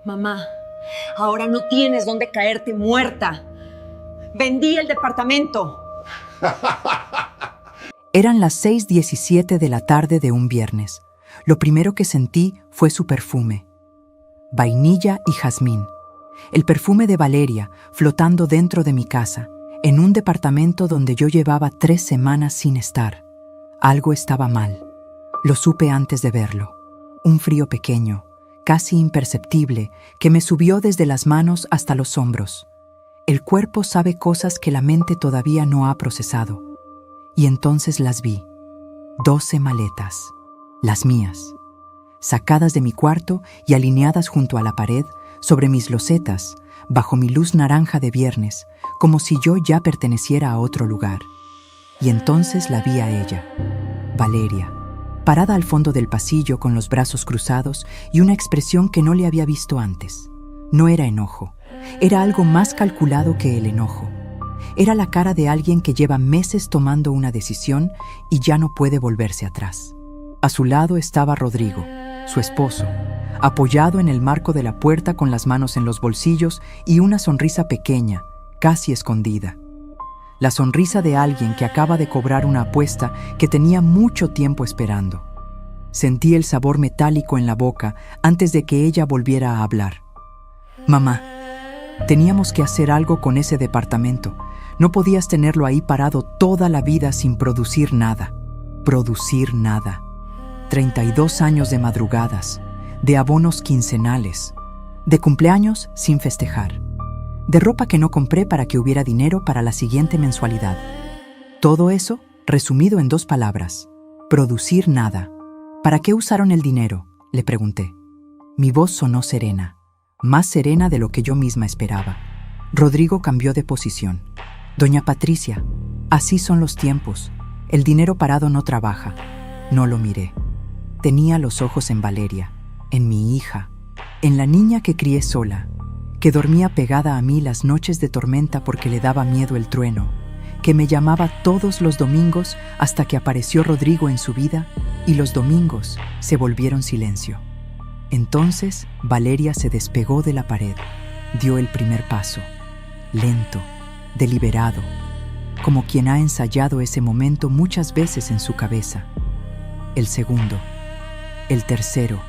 Mamá, ahora no tienes dónde caerte muerta. Vendí el departamento. Eran las 6:17 de la tarde de un viernes. Lo primero que sentí fue su perfume. Vainilla y jazmín. El perfume de Valeria flotando dentro de mi casa, en un departamento donde yo llevaba 3 semanas sin estar. Algo estaba mal. Lo supe antes de verlo. Un frío pequeño, casi imperceptible, que me subió desde las manos hasta los hombros. El cuerpo sabe cosas que la mente todavía no ha procesado. Y entonces las vi. 12 maletas, las mías, sacadas de mi cuarto y alineadas junto a la pared, sobre mis losetas, bajo mi luz naranja de viernes, como si yo ya perteneciera a otro lugar. Y entonces la vi a ella, Valeria, parada al fondo del pasillo con los brazos cruzados y una expresión que no le había visto antes. No era enojo, era algo más calculado que el enojo. Era la cara de alguien que lleva meses tomando una decisión y ya no puede volverse atrás. A su lado estaba Rodrigo, su esposo, apoyado en el marco de la puerta con las manos en los bolsillos y una sonrisa pequeña, casi escondida. La sonrisa de alguien que acaba de cobrar una apuesta que tenía mucho tiempo esperando. Sentí el sabor metálico en la boca antes de que ella volviera a hablar. Mamá, teníamos que hacer algo con ese departamento. No podías tenerlo ahí parado toda la vida sin producir nada. Producir nada. 32 años de madrugadas, de abonos quincenales, de cumpleaños sin festejar, de ropa que no compré para que hubiera dinero para la siguiente mensualidad. Todo eso resumido en 2 palabras: producir nada. ¿Para qué usaron el dinero?, le pregunté. Mi voz sonó serena, más serena de lo que yo misma esperaba. Rodrigo cambió de posición. Doña Patricia, así son los tiempos. El dinero parado no trabaja. No lo miré. Tenía los ojos en Valeria, en mi hija, en la niña que crié sola, que dormía pegada a mí las noches de tormenta porque le daba miedo el trueno, que me llamaba todos los domingos hasta que apareció Rodrigo en su vida y los domingos se volvieron silencio. Entonces Valeria se despegó de la pared, dio el primer paso, lento, deliberado, como quien ha ensayado ese momento muchas veces en su cabeza. El segundo, el tercero,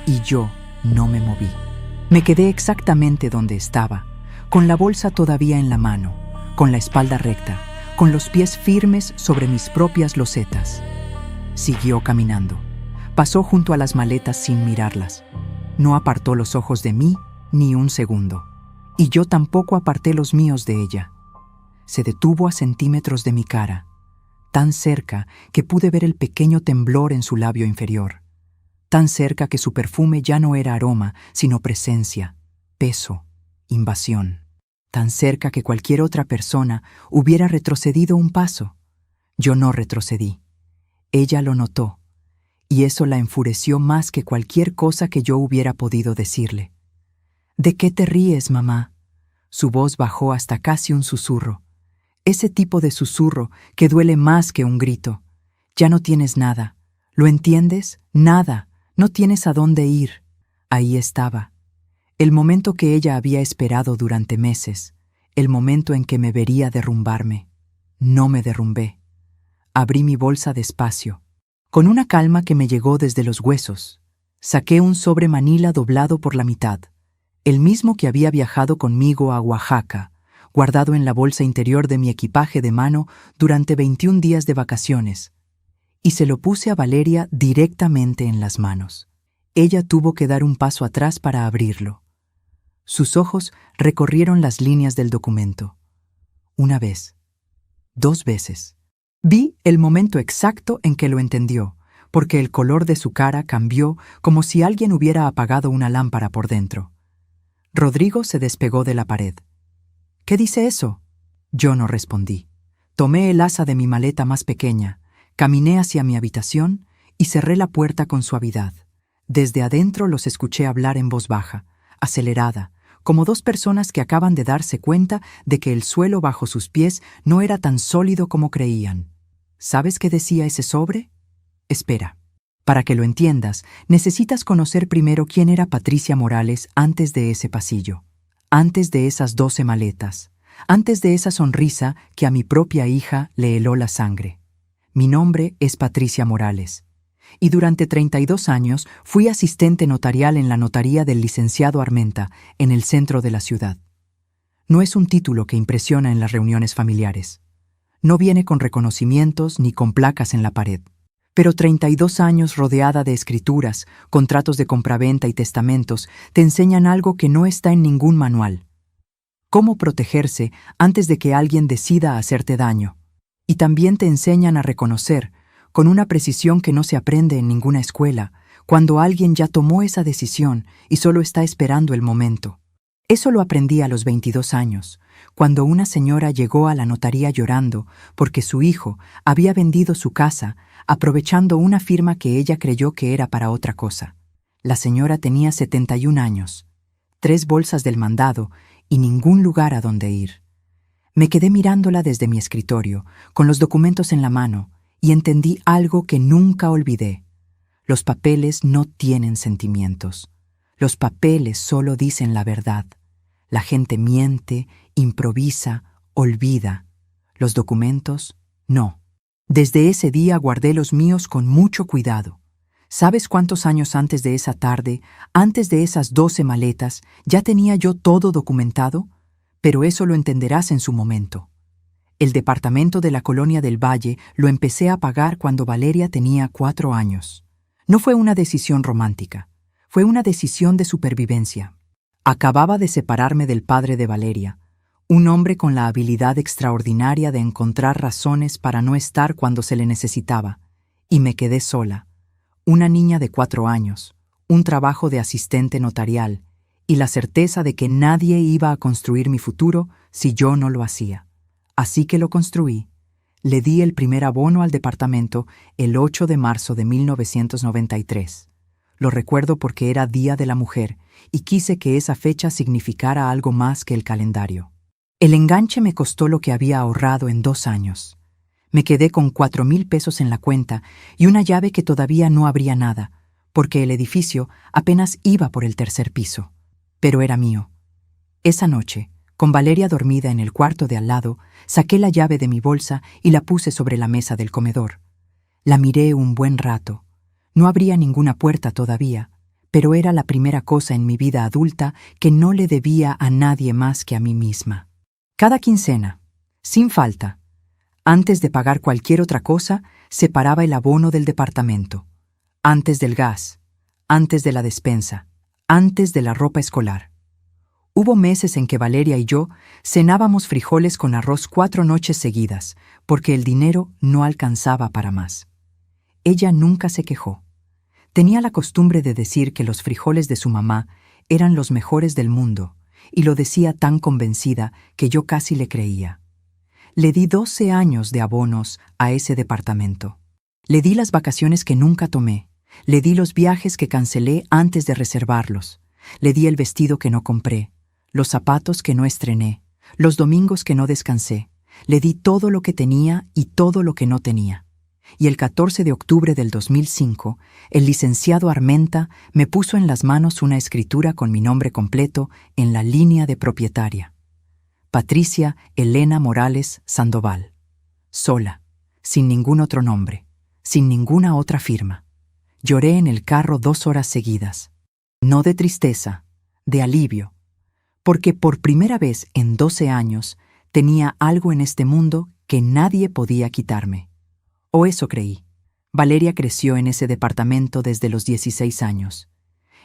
y yo no me moví. Me quedé exactamente donde estaba, con la bolsa todavía en la mano, con la espalda recta, con los pies firmes sobre mis propias losetas. Siguió caminando. Pasó junto a las maletas sin mirarlas. No apartó los ojos de mí ni un segundo, y yo tampoco aparté los míos de ella. Se detuvo a centímetros de mi cara, tan cerca que pude ver el pequeño temblor en su labio inferior, tan cerca que su perfume ya no era aroma, sino presencia, peso, invasión, tan cerca que cualquier otra persona hubiera retrocedido un paso. Yo no retrocedí. Ella lo notó, y eso la enfureció más que cualquier cosa que yo hubiera podido decirle. ¿De qué te ríes, mamá? Su voz bajó hasta casi un susurro. Ese tipo de susurro que duele más que un grito. Ya no tienes nada. ¿Lo entiendes? Nada. No tienes a dónde ir. Ahí estaba. El momento que ella había esperado durante meses. El momento en que me vería derrumbarme. No me derrumbé. Abrí mi bolsa despacio, con una calma que me llegó desde los huesos. Saqué un sobre manila doblado por la mitad, el mismo que había viajado conmigo a Oaxaca, guardado en la bolsa interior de mi equipaje de mano durante 21 días de vacaciones, y se lo puse a Valeria directamente en las manos. Ella tuvo que dar un paso atrás para abrirlo. Sus ojos recorrieron las líneas del documento. Una vez, 2 veces. Vi el momento exacto en que lo entendió, porque el color de su cara cambió como si alguien hubiera apagado una lámpara por dentro. Rodrigo se despegó de la pared. ¿Qué dice eso? Yo no respondí. Tomé el asa de mi maleta más pequeña, caminé hacia mi habitación y cerré la puerta con suavidad. Desde adentro los escuché hablar en voz baja, acelerada, como 2 personas que acaban de darse cuenta de que el suelo bajo sus pies no era tan sólido como creían. ¿Sabes qué decía ese sobre? Espera. Para que lo entiendas, necesitas conocer primero quién era Patricia Morales antes de ese pasillo, antes de esas 12 maletas, antes de esa sonrisa que a mi propia hija le heló la sangre. Mi nombre es Patricia Morales, y durante 32 años fui asistente notarial en la notaría del licenciado Armenta, en el centro de la ciudad. No es un título que impresiona en las reuniones familiares. No viene con reconocimientos ni con placas en la pared. Pero 32 años rodeada de escrituras, contratos de compraventa y testamentos te enseñan algo que no está en ningún manual. Cómo protegerse antes de que alguien decida hacerte daño. Y también te enseñan a reconocer, con una precisión que no se aprende en ninguna escuela, cuando alguien ya tomó esa decisión y solo está esperando el momento. Eso lo aprendí a los 22 años, cuando una señora llegó a la notaría llorando porque su hijo había vendido su casa aprovechando una firma que ella creyó que era para otra cosa. La señora tenía 71 años, 3 bolsas del mandado y ningún lugar a donde ir. Me quedé mirándola desde mi escritorio, con los documentos en la mano, y entendí algo que nunca olvidé. Los papeles no tienen sentimientos. Los papeles solo dicen la verdad. La gente miente, improvisa, olvida. Los documentos, no. Desde ese día guardé los míos con mucho cuidado. ¿Sabes cuántos años antes de esa tarde, antes de esas 12 maletas, ya tenía yo todo documentado? Pero eso lo entenderás en su momento. El departamento de la Colonia del Valle lo empecé a pagar cuando Valeria tenía 4 años. No fue una decisión romántica, fue una decisión de supervivencia. Acababa de separarme del padre de Valeria, un hombre con la habilidad extraordinaria de encontrar razones para no estar cuando se le necesitaba, y me quedé sola, una niña de 4 años, un trabajo de asistente notarial, y la certeza de que nadie iba a construir mi futuro si yo no lo hacía. Así que lo construí. Le di el primer abono al departamento el 8 de marzo de 1993. Lo recuerdo porque era Día de la Mujer y quise que esa fecha significara algo más que el calendario. El enganche me costó lo que había ahorrado en 2 años. Me quedé con 4,000 pesos en la cuenta y una llave que todavía no abría nada, porque el edificio apenas iba por el 3er piso. Pero era mío. Esa noche, con Valeria dormida en el cuarto de al lado, saqué la llave de mi bolsa y la puse sobre la mesa del comedor. La miré un buen rato. No abría ninguna puerta todavía, pero era la primera cosa en mi vida adulta que no le debía a nadie más que a mí misma. Cada quincena, sin falta, antes de pagar cualquier otra cosa, separaba el abono del departamento, antes del gas, antes de la despensa, antes de la ropa escolar. Hubo meses en que Valeria y yo cenábamos frijoles con arroz 4 noches seguidas, porque el dinero no alcanzaba para más. Ella nunca se quejó. Tenía la costumbre de decir que los frijoles de su mamá eran los mejores del mundo, y lo decía tan convencida que yo casi le creía. Le di 12 años de abonos a ese departamento. Le di las vacaciones que nunca tomé. Le di los viajes que cancelé antes de reservarlos. Le di el vestido que no compré, los zapatos que no estrené, los domingos que no descansé. Le di todo lo que tenía y todo lo que no tenía. Y el 14 de octubre del 2005, el licenciado Armenta me puso en las manos una escritura con mi nombre completo en la línea de propietaria. Patricia Elena Morales Sandoval. Sola, sin ningún otro nombre, sin ninguna otra firma. Lloré en el carro 2 horas seguidas. No de tristeza, de alivio, porque por primera vez en 12 años tenía algo en este mundo que nadie podía quitarme. O eso creí. Valeria creció en ese departamento desde los 16 años.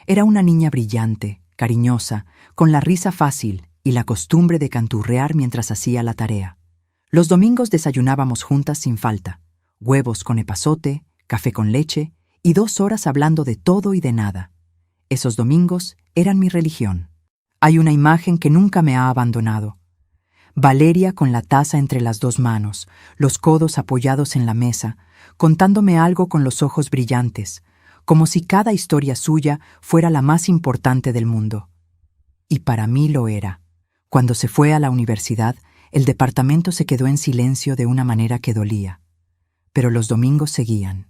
Era una niña brillante, cariñosa, con la risa fácil y la costumbre de canturrear mientras hacía la tarea. Los domingos desayunábamos juntas sin falta, huevos con epazote, café con leche y 2 horas hablando de todo y de nada. Esos domingos eran mi religión. Hay una imagen que nunca me ha abandonado. Valeria con la taza entre las 2 manos, los codos apoyados en la mesa, contándome algo con los ojos brillantes, como si cada historia suya fuera la más importante del mundo. Y para mí lo era. Cuando se fue a la universidad, el departamento se quedó en silencio de una manera que dolía. Pero los domingos seguían.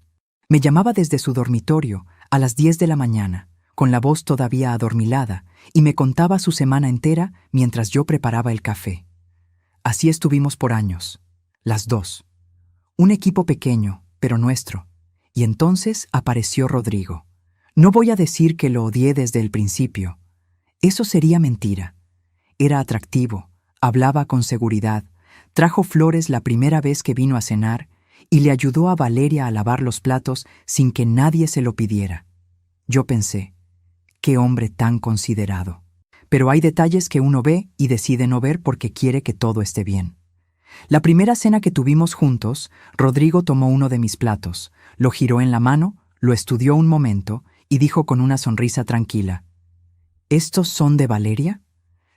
Me llamaba desde su dormitorio a las 10 de la mañana, con la voz todavía adormilada, y me contaba su semana entera mientras yo preparaba el café. Así estuvimos por años, las dos. Un equipo pequeño, pero nuestro. Y entonces apareció Rodrigo. No voy a decir que lo odié desde el principio. Eso sería mentira. Era atractivo, hablaba con seguridad, trajo flores la primera vez que vino a cenar y le ayudó a Valeria a lavar los platos sin que nadie se lo pidiera. Yo pensé, qué hombre tan considerado. Pero hay detalles que uno ve y decide no ver porque quiere que todo esté bien. La primera cena que tuvimos juntos, Rodrigo tomó uno de mis platos, lo giró en la mano, lo estudió un momento y dijo con una sonrisa tranquila, ¿estos son de Valeria?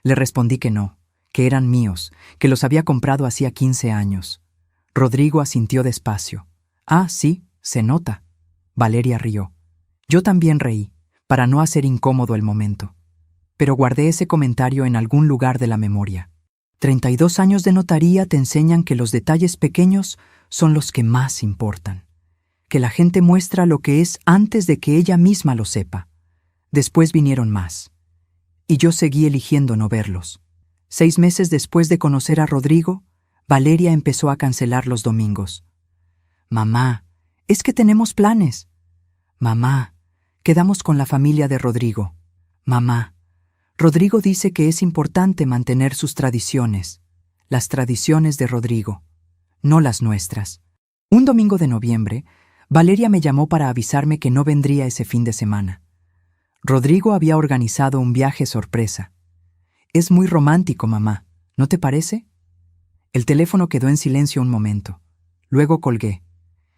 Le respondí que no, que eran míos, que los había comprado hacía 15 años. Rodrigo asintió despacio. Ah, sí, se nota. Valeria rió. Yo también reí, para no hacer incómodo el momento. Pero guardé ese comentario en algún lugar de la memoria. 32 años de notaría te enseñan que los detalles pequeños son los que más importan. Que la gente muestra lo que es antes de que ella misma lo sepa. Después vinieron más. Y yo seguí eligiendo no verlos. 6 meses después de conocer a Rodrigo, Valeria empezó a cancelar los domingos. Mamá, es que tenemos planes. Mamá, quedamos con la familia de Rodrigo. Mamá, Rodrigo dice que es importante mantener sus tradiciones, las tradiciones de Rodrigo, no las nuestras. Un domingo de noviembre, Valeria me llamó para avisarme que no vendría ese fin de semana. Rodrigo había organizado un viaje sorpresa. Es muy romántico, mamá, ¿no te parece? El teléfono quedó en silencio un momento. Luego colgué.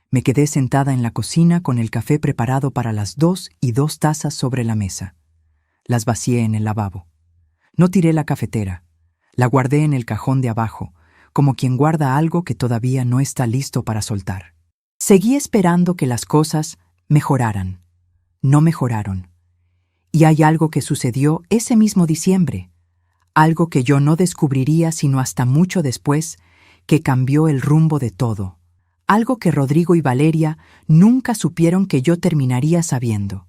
Me quedé sentada en la cocina con el café preparado para las 2 y 2 tazas sobre la mesa. Las vacié en el lavabo. No tiré la cafetera. La guardé en el cajón de abajo, como quien guarda algo que todavía no está listo para soltar. Seguí esperando que las cosas mejoraran. No mejoraron. Y hay algo que sucedió ese mismo diciembre, algo que yo no descubriría sino hasta mucho después, que cambió el rumbo de todo, algo que Rodrigo y Valeria nunca supieron que yo terminaría sabiendo.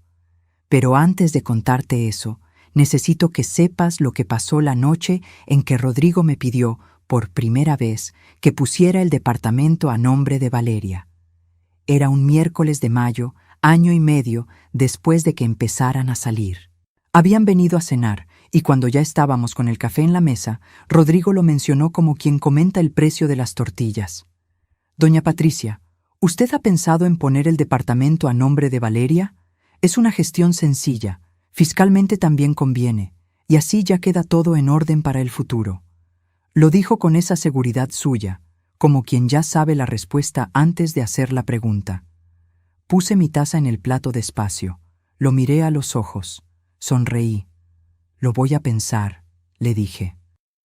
Pero antes de contarte eso, necesito que sepas lo que pasó la noche en que Rodrigo me pidió, por primera vez, que pusiera el departamento a nombre de Valeria. Era un miércoles de mayo, año y medio después de que empezaran a salir. Habían venido a cenar, y cuando ya estábamos con el café en la mesa, Rodrigo lo mencionó como quien comenta el precio de las tortillas. Doña Patricia, ¿usted ha pensado en poner el departamento a nombre de Valeria? Es una gestión sencilla, fiscalmente también conviene, y así ya queda todo en orden para el futuro. Lo dijo con esa seguridad suya, como quien ya sabe la respuesta antes de hacer la pregunta. Puse mi taza en el plato despacio, lo miré a los ojos, sonreí. Lo voy a pensar, le dije.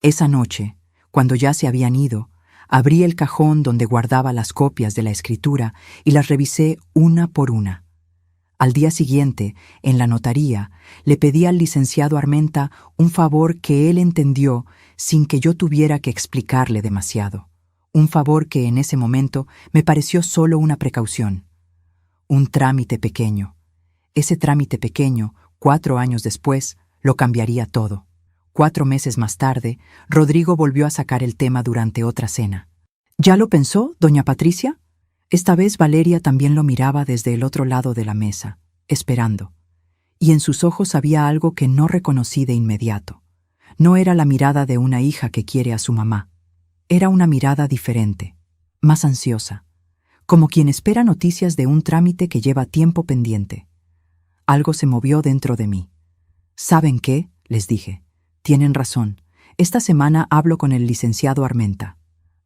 Esa noche, cuando ya se habían ido, abrí el cajón donde guardaba las copias de la escritura y las revisé una por una. Al día siguiente, en la notaría, le pedí al licenciado Armenta un favor que él entendió sin que yo tuviera que explicarle demasiado. Un favor que en ese momento me pareció solo una precaución. Un trámite pequeño. Ese trámite pequeño, 4 años después, lo cambiaría todo. 4 meses más tarde, Rodrigo volvió a sacar el tema durante otra cena. ¿Ya lo pensó, doña Patricia? Esta vez Valeria también lo miraba desde el otro lado de la mesa, esperando. Y en sus ojos había algo que no reconocí de inmediato. No era la mirada de una hija que quiere a su mamá. Era una mirada diferente, más ansiosa, como quien espera noticias de un trámite que lleva tiempo pendiente. Algo se movió dentro de mí. ¿Saben qué?, les dije. Tienen razón. Esta semana hablo con el licenciado Armenta.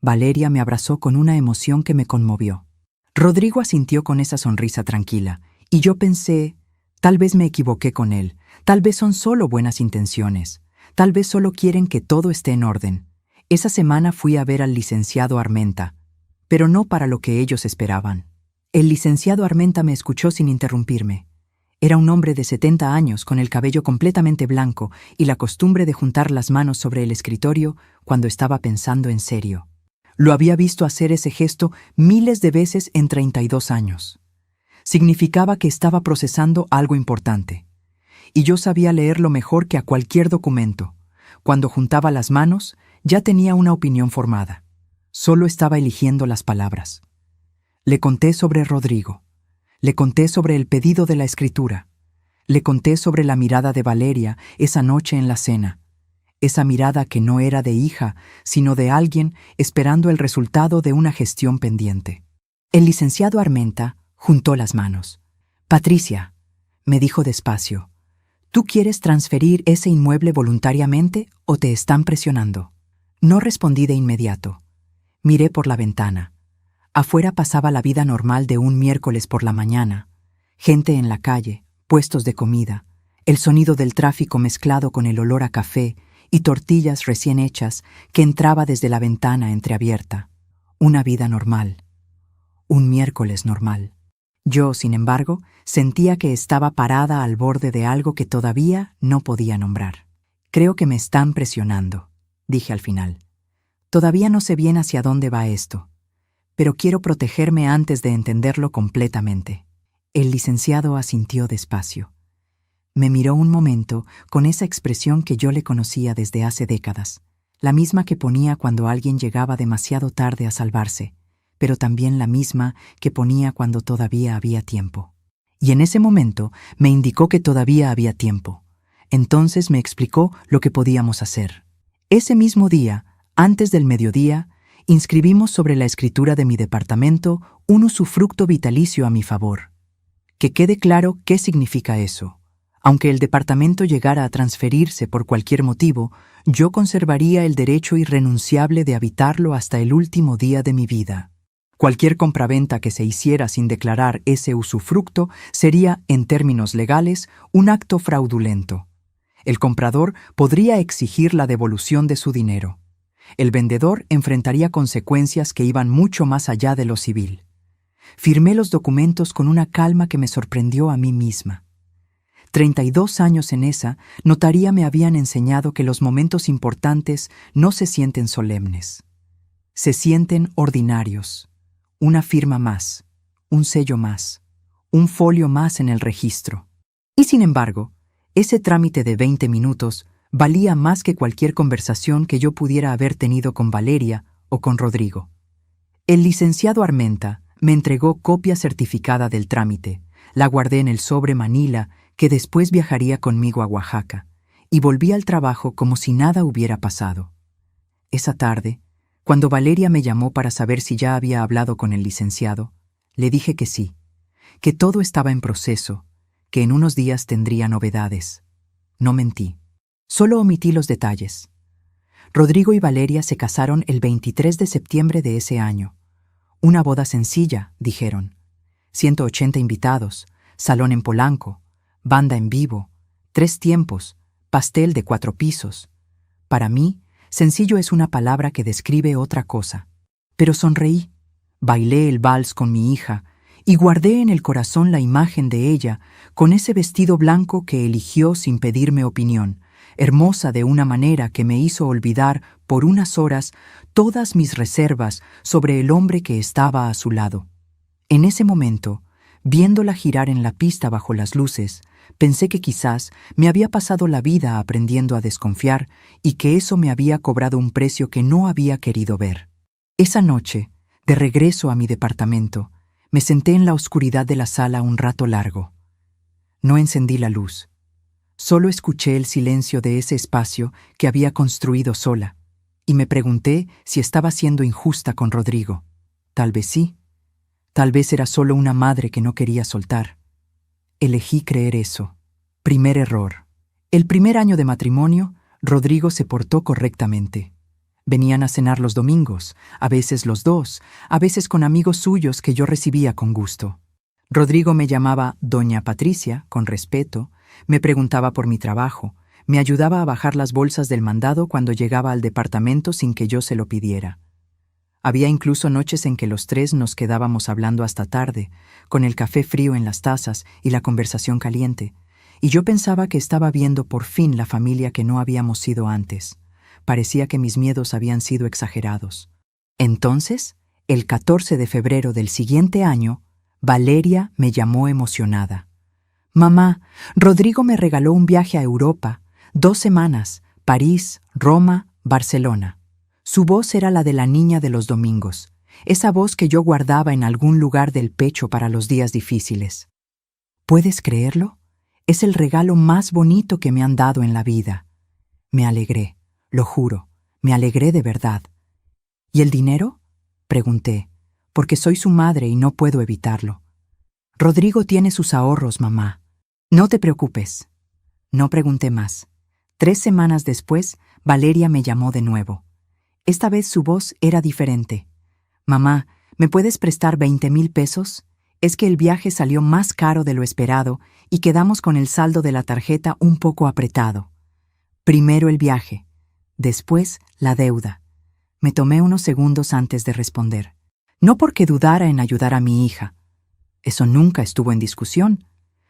Valeria me abrazó con una emoción que me conmovió. Rodrigo asintió con esa sonrisa tranquila, y yo pensé, tal vez me equivoqué con él, tal vez son solo buenas intenciones, tal vez solo quieren que todo esté en orden. Esa semana fui a ver al licenciado Armenta, pero no para lo que ellos esperaban. El licenciado Armenta me escuchó sin interrumpirme. Era un hombre de 70 años con el cabello completamente blanco y la costumbre de juntar las manos sobre el escritorio cuando estaba pensando en serio. Lo había visto hacer ese gesto miles de veces en 32 años. Significaba que estaba procesando algo importante. Y yo sabía leerlo mejor que a cualquier documento. Cuando juntaba las manos, ya tenía una opinión formada. Solo estaba eligiendo las palabras. Le conté sobre Rodrigo. Le conté sobre el pedido de la escritura. Le conté sobre la mirada de Valeria esa noche en la cena. Esa mirada que no era de hija, sino de alguien esperando el resultado de una gestión pendiente. El licenciado Armenta juntó las manos. «Patricia», me dijo despacio, «¿tú quieres transferir ese inmueble voluntariamente o te están presionando?» No respondí de inmediato. Miré por la ventana. Afuera pasaba la vida normal de un miércoles por la mañana. Gente en la calle, puestos de comida, el sonido del tráfico mezclado con el olor a café y tortillas recién hechas que entraba desde la ventana entreabierta. Una vida normal. Un miércoles normal. Yo, sin embargo, sentía que estaba parada al borde de algo que todavía no podía nombrar. «Creo que me están presionando», dije al final. «Todavía no sé bien hacia dónde va esto, pero quiero protegerme antes de entenderlo completamente». El licenciado asintió despacio. Me miró un momento con esa expresión que yo le conocía desde hace décadas, la misma que ponía cuando alguien llegaba demasiado tarde a salvarse, pero también la misma que ponía cuando todavía había tiempo. Y en ese momento me indicó que todavía había tiempo. Entonces me explicó lo que podíamos hacer. Ese mismo día, antes del mediodía, inscribimos sobre la escritura de mi departamento un usufructo vitalicio a mi favor. Que quede claro qué significa eso. Aunque el departamento llegara a transferirse por cualquier motivo, yo conservaría el derecho irrenunciable de habitarlo hasta el último día de mi vida. Cualquier compraventa que se hiciera sin declarar ese usufructo sería, en términos legales, un acto fraudulento. El comprador podría exigir la devolución de su dinero. El vendedor enfrentaría consecuencias que iban mucho más allá de lo civil. Firmé los documentos con una calma que me sorprendió a mí misma. 32 años en esa, notaría me habían enseñado que los momentos importantes no se sienten solemnes. Se sienten ordinarios. Una firma más, un sello más, un folio más en el registro. Y sin embargo, ese trámite de 20 minutos valía más que cualquier conversación que yo pudiera haber tenido con Valeria o con Rodrigo. El licenciado Armenta me entregó copia certificada del trámite, la guardé en el sobre Manila que después viajaría conmigo a Oaxaca, y volví al trabajo como si nada hubiera pasado. Esa tarde, cuando Valeria me llamó para saber si ya había hablado con el licenciado, le dije que sí, que todo estaba en proceso, que en unos días tendría novedades. No mentí, solo omití los detalles. Rodrigo y Valeria se casaron el 23 de septiembre de ese año. Una boda sencilla, dijeron. 180 invitados, salón en Polanco, banda en vivo, 3 tiempos, pastel de 4 pisos. Para mí, sencillo es una palabra que describe otra cosa. Pero sonreí, bailé el vals con mi hija y guardé en el corazón la imagen de ella con ese vestido blanco que eligió sin pedirme opinión, hermosa de una manera que me hizo olvidar por unas horas todas mis reservas sobre el hombre que estaba a su lado. En ese momento, viéndola girar en la pista bajo las luces, pensé que quizás me había pasado la vida aprendiendo a desconfiar y que eso me había cobrado un precio que no había querido ver. Esa noche, de regreso a mi departamento, me senté en la oscuridad de la sala un rato largo. No encendí la luz. Solo escuché el silencio de ese espacio que había construido sola, y me pregunté si estaba siendo injusta con Rodrigo. Tal vez sí. Tal vez era solo una madre que no quería soltar. Elegí creer eso. Primer error. El primer año de matrimonio, Rodrigo se portó correctamente. Venían a cenar los domingos, a veces los dos, a veces con amigos suyos que yo recibía con gusto. Rodrigo me llamaba Doña Patricia, con respeto, me preguntaba por mi trabajo, me ayudaba a bajar las bolsas del mandado cuando llegaba al departamento sin que yo se lo pidiera. Había incluso noches en que los tres nos quedábamos hablando hasta tarde, con el café frío en las tazas y la conversación caliente, y yo pensaba que estaba viendo por fin la familia que no habíamos sido antes. Parecía que mis miedos habían sido exagerados. Entonces, el 14 de febrero del siguiente año, Valeria me llamó emocionada. Mamá, Rodrigo me regaló un viaje a Europa, 2 semanas, París, Roma, Barcelona. Su voz era la de la niña de los domingos, esa voz que yo guardaba en algún lugar del pecho para los días difíciles. ¿Puedes creerlo? Es el regalo más bonito que me han dado en la vida. Me alegré, lo juro, me alegré de verdad. ¿Y el dinero? Pregunté, porque soy su madre y no puedo evitarlo. Rodrigo tiene sus ahorros, mamá. No te preocupes. No pregunté más. 3 semanas después, Valeria me llamó de nuevo. Esta vez su voz era diferente. Mamá, ¿me puedes prestar 20,000 pesos? Es que el viaje salió más caro de lo esperado y quedamos con el saldo de la tarjeta un poco apretado. Primero el viaje, después la deuda. Me tomé unos segundos antes de responder. No porque dudara en ayudar a mi hija. Eso nunca estuvo en discusión,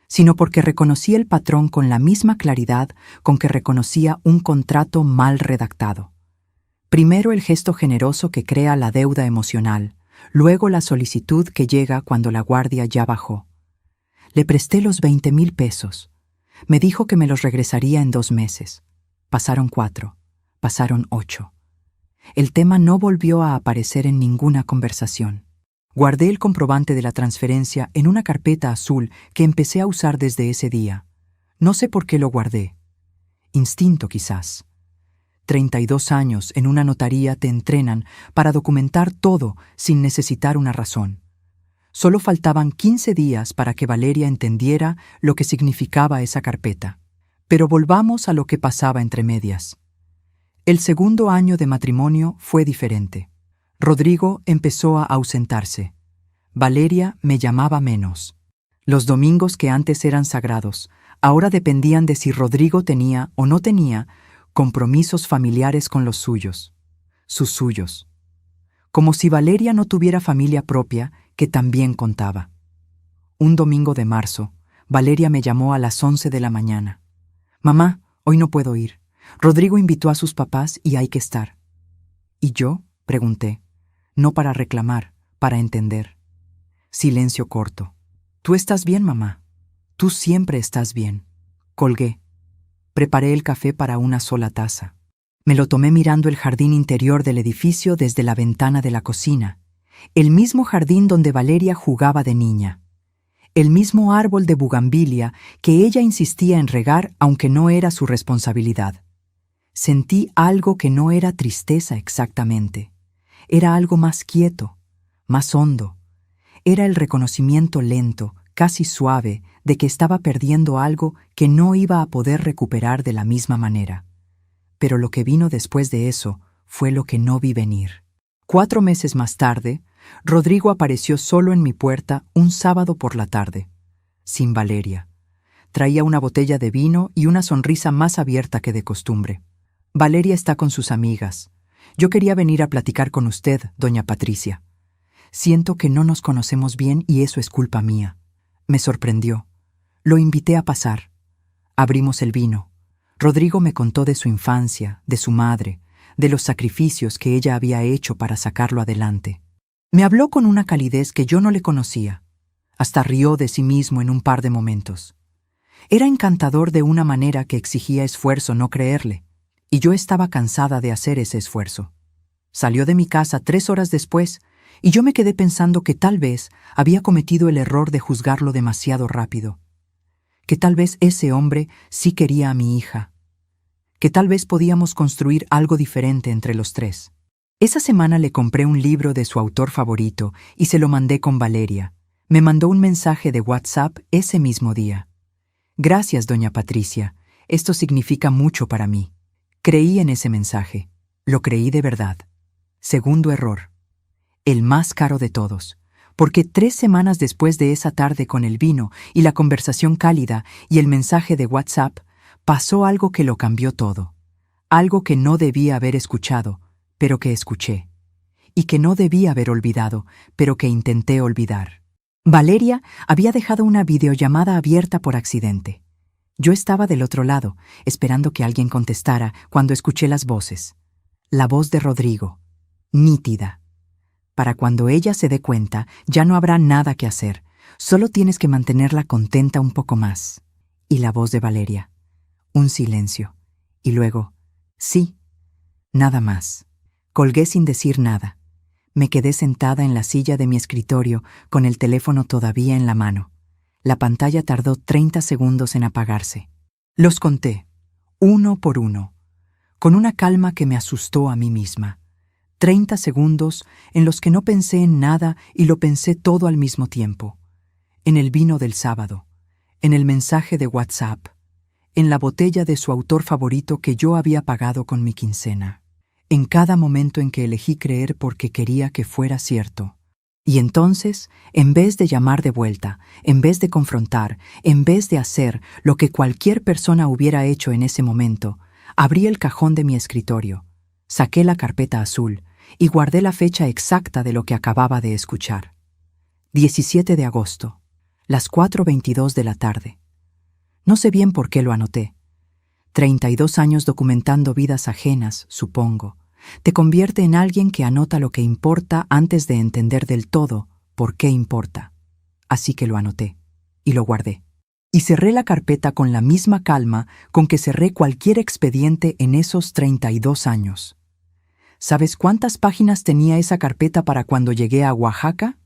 sino porque reconocí el patrón con la misma claridad con que reconocía un contrato mal redactado. Primero el gesto generoso que crea la deuda emocional, luego la solicitud que llega cuando la guardia ya bajó. Le presté los 20,000 pesos. Me dijo que me los regresaría en 2 meses. Pasaron 4, pasaron 8. El tema no volvió a aparecer en ninguna conversación. Guardé el comprobante de la transferencia en una carpeta azul que empecé a usar desde ese día. No sé por qué lo guardé. Instinto, quizás. 32 años en una notaría te entrenan para documentar todo sin necesitar una razón. Solo faltaban 15 días para que Valeria entendiera lo que significaba esa carpeta. Pero volvamos a lo que pasaba entre medias. El segundo año de matrimonio fue diferente. Rodrigo empezó a ausentarse. Valeria me llamaba menos. Los domingos que antes eran sagrados, ahora dependían de si Rodrigo tenía o no tenía compromisos familiares con los suyos, sus suyos. Como si Valeria no tuviera familia propia, que también contaba. Un domingo de marzo, Valeria me llamó a las 11 de la mañana. Mamá, hoy no puedo ir. Rodrigo invitó a sus papás y hay que estar. ¿Y yo? Pregunté. No para reclamar, para entender. Silencio corto. ¿Tú estás bien, mamá? Tú siempre estás bien. Colgué. Preparé el café para una sola taza. Me lo tomé mirando el jardín interior del edificio desde la ventana de la cocina. El mismo jardín donde Valeria jugaba de niña. El mismo árbol de bugambilia que ella insistía en regar aunque no era su responsabilidad. Sentí algo que no era tristeza exactamente. Era algo más quieto, más hondo. Era el reconocimiento lento, casi suave, de que estaba perdiendo algo que no iba a poder recuperar de la misma manera. Pero lo que vino después de eso fue lo que no vi venir. 4 meses más tarde, Rodrigo apareció solo en mi puerta un sábado por la tarde, sin Valeria. Traía una botella de vino y una sonrisa más abierta que de costumbre. Valeria está con sus amigas. Yo quería venir a platicar con usted, doña Patricia. Siento que no nos conocemos bien y eso es culpa mía. Me sorprendió. Lo invité a pasar. Abrimos el vino. Rodrigo me contó de su infancia, de su madre, de los sacrificios que ella había hecho para sacarlo adelante. Me habló con una calidez que yo no le conocía. Hasta rió de sí mismo en un par de momentos. Era encantador de una manera que exigía esfuerzo no creerle, y yo estaba cansada de hacer ese esfuerzo. Salió de mi casa 3 horas después, y yo me quedé pensando que tal vez había cometido el error de juzgarlo demasiado rápido. Que tal vez ese hombre sí quería a mi hija. Que tal vez podíamos construir algo diferente entre los 3. Esa semana le compré un libro de su autor favorito y se lo mandé con Valeria. Me mandó un mensaje de WhatsApp ese mismo día. Gracias, doña Patricia. Esto significa mucho para mí. Creí en ese mensaje. Lo creí de verdad. Segundo error. El más caro de todos. Porque 3 semanas después de esa tarde con el vino y la conversación cálida y el mensaje de WhatsApp, pasó algo que lo cambió todo. Algo que no debía haber escuchado, pero que escuché. Y que no debía haber olvidado, pero que intenté olvidar. Valeria había dejado una videollamada abierta por accidente. Yo estaba del otro lado, esperando que alguien contestara cuando escuché las voces. La voz de Rodrigo, nítida. Para cuando ella se dé cuenta, ya no habrá nada que hacer. Solo tienes que mantenerla contenta un poco más. Y la voz de Valeria. Un silencio. Y luego, sí, nada más. Colgué sin decir nada. Me quedé sentada en la silla de mi escritorio con el teléfono todavía en la mano. La pantalla tardó 30 segundos en apagarse. Los conté, uno por uno, con una calma que me asustó a mí misma. 30 segundos en los que no pensé en nada y lo pensé todo al mismo tiempo. En el vino del sábado, en el mensaje de WhatsApp, en la botella de su autor favorito que yo había pagado con mi quincena, en cada momento en que elegí creer porque quería que fuera cierto. Y entonces, en vez de llamar de vuelta, en vez de confrontar, en vez de hacer lo que cualquier persona hubiera hecho en ese momento, abrí el cajón de mi escritorio, saqué la carpeta azul y guardé la fecha exacta de lo que acababa de escuchar. 17 de agosto, las 4:22 de la tarde. No sé bien por qué lo anoté. 32 años documentando vidas ajenas, supongo, te convierte en alguien que anota lo que importa antes de entender del todo por qué importa. Así que lo anoté y lo guardé. Y cerré la carpeta con la misma calma con que cerré cualquier expediente en esos 32 años. ¿Sabes cuántas páginas tenía esa carpeta para cuando llegué a Oaxaca?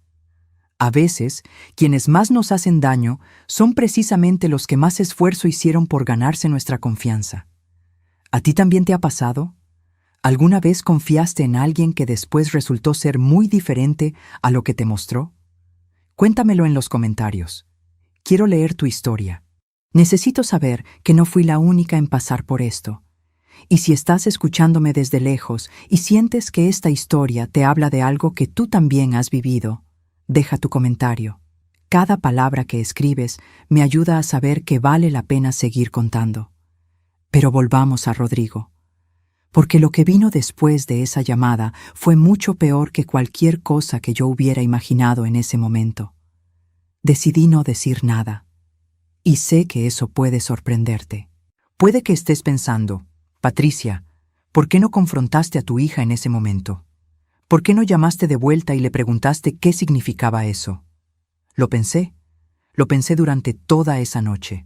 A veces, quienes más nos hacen daño son precisamente los que más esfuerzo hicieron por ganarse nuestra confianza. ¿A ti también te ha pasado? ¿Alguna vez confiaste en alguien que después resultó ser muy diferente a lo que te mostró? Cuéntamelo en los comentarios. Quiero leer tu historia. Necesito saber que no fui la única en pasar por esto. Y si estás escuchándome desde lejos y sientes que esta historia te habla de algo que tú también has vivido, deja tu comentario. Cada palabra que escribes me ayuda a saber que vale la pena seguir contando. Pero volvamos a Rodrigo. Porque lo que vino después de esa llamada fue mucho peor que cualquier cosa que yo hubiera imaginado en ese momento. Decidí no decir nada. Y sé que eso puede sorprenderte. Puede que estés pensando, Patricia, ¿por qué no confrontaste a tu hija en ese momento? ¿Por qué no llamaste de vuelta y le preguntaste qué significaba eso? Lo pensé durante toda esa noche.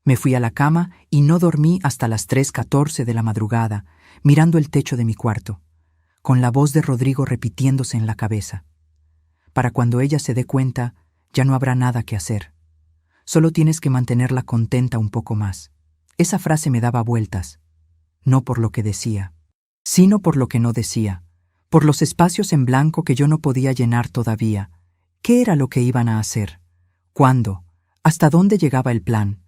Me fui a la cama y no dormí hasta las 3:14 de la madrugada, mirando el techo de mi cuarto, con la voz de Rodrigo repitiéndose en la cabeza. Para cuando ella se dé cuenta, ya no habrá nada que hacer. Solo tienes que mantenerla contenta un poco más. Esa frase me daba vueltas, no por lo que decía, sino por lo que no decía, por los espacios en blanco que yo no podía llenar todavía. ¿Qué era lo que iban a hacer? ¿Cuándo? ¿Hasta dónde llegaba el plan?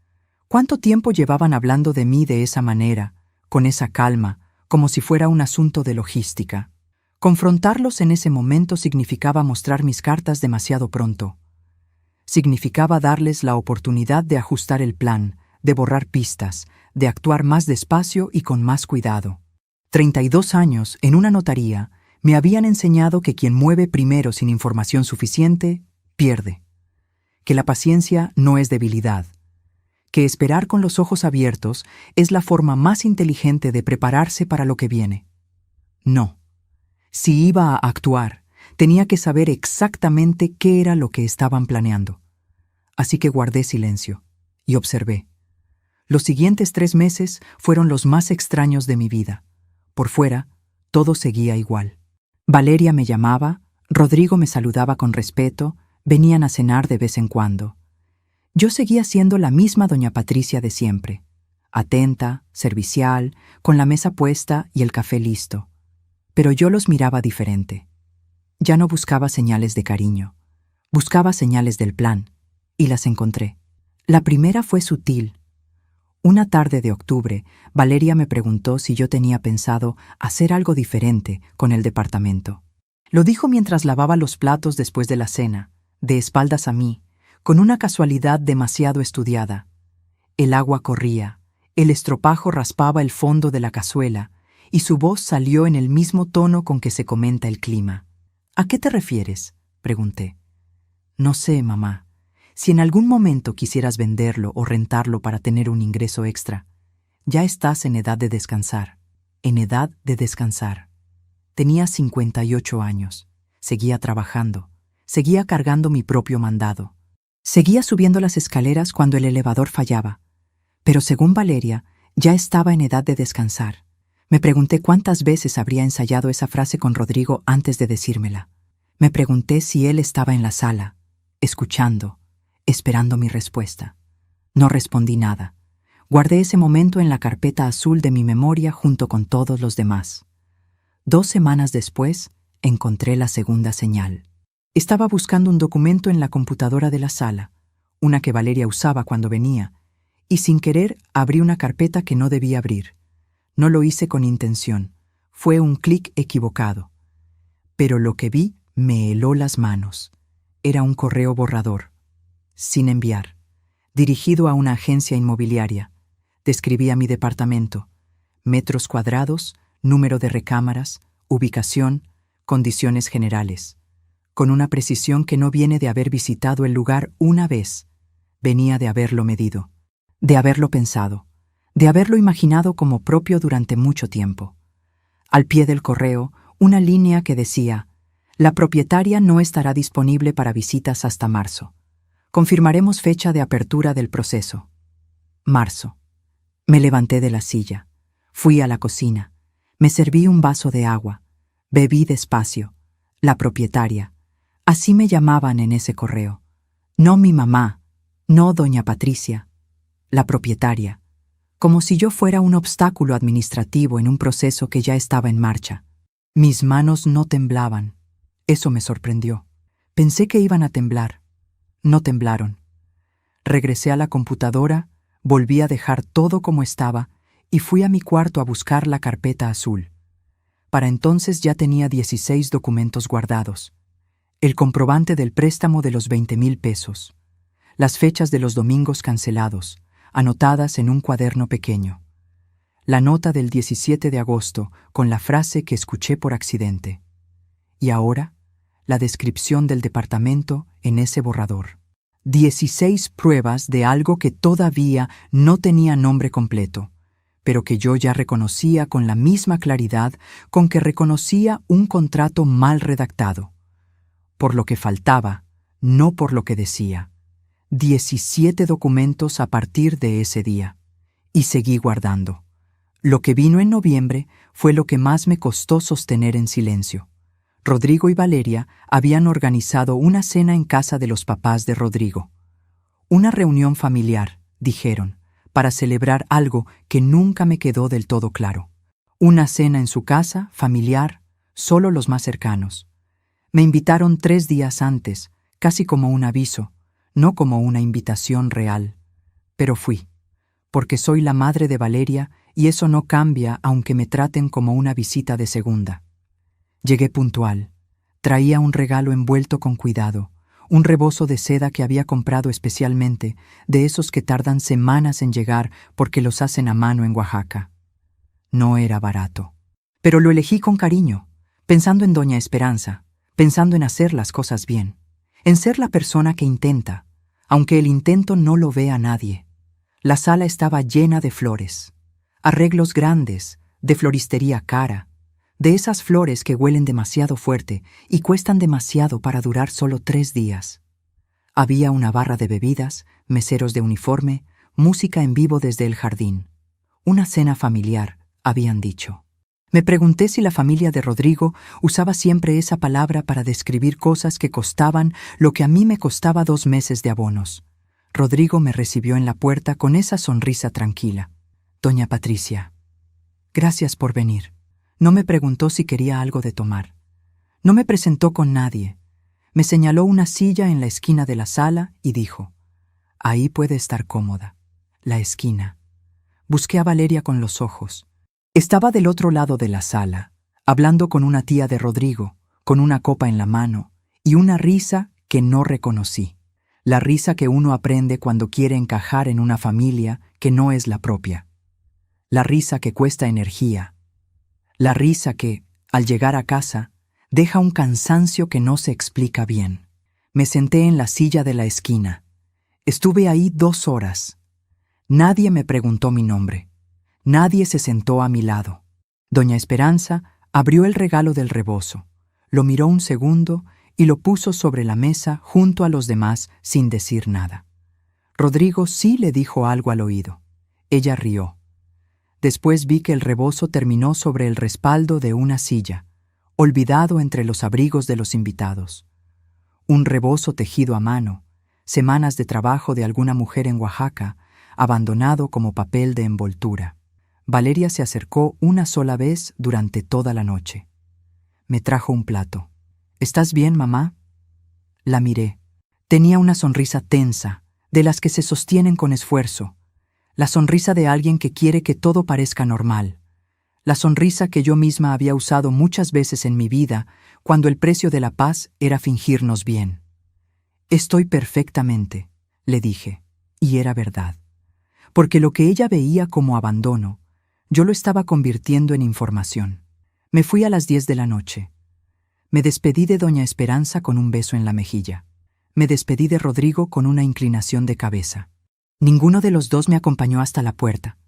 ¿Cuánto tiempo llevaban hablando de mí de esa manera, con esa calma, como si fuera un asunto de logística? Confrontarlos en ese momento significaba mostrar mis cartas demasiado pronto. Significaba darles la oportunidad de ajustar el plan, de borrar pistas, de actuar más despacio y con más cuidado. 32 años en una notaría me habían enseñado que quien mueve primero sin información suficiente, pierde. Que la paciencia no es debilidad. Que esperar con los ojos abiertos es la forma más inteligente de prepararse para lo que viene. No. Si iba a actuar, tenía que saber exactamente qué era lo que estaban planeando. Así que guardé silencio y observé. Los siguientes 3 meses fueron los más extraños de mi vida. Por fuera, todo seguía igual. Valeria me llamaba, Rodrigo me saludaba con respeto, venían a cenar de vez en cuando. Yo seguía siendo la misma doña Patricia de siempre, atenta, servicial, con la mesa puesta y el café listo. Pero yo los miraba diferente. Ya no buscaba señales de cariño, buscaba señales del plan, y las encontré. La primera fue sutil. Una tarde de octubre, Valeria me preguntó si yo tenía pensado hacer algo diferente con el departamento. Lo dijo mientras lavaba los platos después de la cena, de espaldas a mí, con una casualidad demasiado estudiada. El agua corría, el estropajo raspaba el fondo de la cazuela, y su voz salió en el mismo tono con que se comenta el clima. ¿A qué te refieres?, pregunté. No sé, mamá. Si en algún momento quisieras venderlo o rentarlo para tener un ingreso extra, ya estás en edad de descansar. En edad de descansar. Tenía 58 años. Seguía trabajando. Seguía cargando mi propio mandado. Seguía subiendo las escaleras cuando el elevador fallaba, pero según Valeria, ya estaba en edad de descansar. Me pregunté cuántas veces habría ensayado esa frase con Rodrigo antes de decírmela. Me pregunté si él estaba en la sala, escuchando, esperando mi respuesta. No respondí nada. Guardé ese momento en la carpeta azul de mi memoria junto con todos los demás. 2 semanas después, encontré la segunda señal. Estaba buscando un documento en la computadora de la sala, una que Valeria usaba cuando venía, y sin querer abrí una carpeta que no debía abrir. No lo hice con intención, fue un clic equivocado. Pero lo que vi me heló las manos. Era un correo borrador, sin enviar, dirigido a una agencia inmobiliaria. Describía mi departamento, metros cuadrados, número de recámaras, ubicación, condiciones generales, con una precisión que no viene de haber visitado el lugar una vez, venía de haberlo medido, de haberlo pensado, de haberlo imaginado como propio durante mucho tiempo. Al pie del correo, una línea que decía: la propietaria no estará disponible para visitas hasta marzo. Confirmaremos fecha de apertura del proceso. Marzo. Me levanté de la silla, fui a la cocina, me serví un vaso de agua, bebí despacio. La propietaria. Así me llamaban en ese correo. No mi mamá, no doña Patricia. La propietaria. Como si yo fuera un obstáculo administrativo en un proceso que ya estaba en marcha. Mis manos no temblaban. Eso me sorprendió. Pensé que iban a temblar. No temblaron. Regresé a la computadora, volví a dejar todo como estaba y fui a mi cuarto a buscar la carpeta azul. Para entonces ya tenía 16 documentos guardados. El comprobante del préstamo de los 20,000 pesos. Las fechas de los domingos cancelados, anotadas en un cuaderno pequeño. La nota del 17 de agosto con la frase que escuché por accidente. Y ahora, la descripción del departamento en ese borrador. 16 pruebas de algo que todavía no tenía nombre completo, pero que yo ya reconocía con la misma claridad con que reconocía un contrato mal redactado. Por lo que faltaba, no por lo que decía. 17 documentos a partir de ese día. Y seguí guardando. Lo que vino en noviembre fue lo que más me costó sostener en silencio. Rodrigo y Valeria habían organizado una cena en casa de los papás de Rodrigo. Una reunión familiar, dijeron, para celebrar algo que nunca me quedó del todo claro. Una cena en su casa, familiar, solo los más cercanos. Me invitaron 3 días antes, casi como un aviso, no como una invitación real. Pero fui, porque soy la madre de Valeria y eso no cambia aunque me traten como una visita de segunda. Llegué puntual. Traía un regalo envuelto con cuidado, un rebozo de seda que había comprado especialmente, de esos que tardan semanas en llegar porque los hacen a mano en Oaxaca. No era barato, pero lo elegí con cariño, pensando en doña Esperanza, pensando en hacer las cosas bien, en ser la persona que intenta, aunque el intento no lo vea nadie. La sala estaba llena de flores, arreglos grandes, de floristería cara, de esas flores que huelen demasiado fuerte y cuestan demasiado para durar solo 3 días. Había una barra de bebidas, meseros de uniforme, música en vivo desde el jardín. Una cena familiar, habían dicho. Me pregunté si la familia de Rodrigo usaba siempre esa palabra para describir cosas que costaban lo que a mí me costaba 2 meses de abonos. Rodrigo me recibió en la puerta con esa sonrisa tranquila. Doña Patricia, gracias por venir. No me preguntó si quería algo de tomar. No me presentó con nadie. Me señaló una silla en la esquina de la sala y dijo: ahí puede estar cómoda. La esquina. Busqué a Valeria con los ojos. Estaba del otro lado de la sala, hablando con una tía de Rodrigo, con una copa en la mano, y una risa que no reconocí. La risa que uno aprende cuando quiere encajar en una familia que no es la propia. La risa que cuesta energía. La risa que, al llegar a casa, deja un cansancio que no se explica bien. Me senté en la silla de la esquina. Estuve ahí 2 horas. Nadie me preguntó mi nombre. Nadie se sentó a mi lado. Doña Esperanza abrió el regalo del rebozo, lo miró un segundo y lo puso sobre la mesa junto a los demás sin decir nada. Rodrigo sí le dijo algo al oído. Ella rió. Después vi que el rebozo terminó sobre el respaldo de una silla, olvidado entre los abrigos de los invitados. Un rebozo tejido a mano, semanas de trabajo de alguna mujer en Oaxaca, abandonado como papel de envoltura. Valeria se acercó una sola vez durante toda la noche. Me trajo un plato. ¿Estás bien, mamá? La miré. Tenía una sonrisa tensa, de las que se sostienen con esfuerzo. La sonrisa de alguien que quiere que todo parezca normal. La sonrisa que yo misma había usado muchas veces en mi vida, cuando el precio de la paz era fingirnos bien. Estoy perfectamente, le dije, y era verdad. Porque lo que ella veía como abandono, yo lo estaba convirtiendo en información. Me fui a las 10 de la noche. Me despedí de doña Esperanza con un beso en la mejilla. Me despedí de Rodrigo con una inclinación de cabeza. Ninguno de los dos me acompañó hasta la puerta.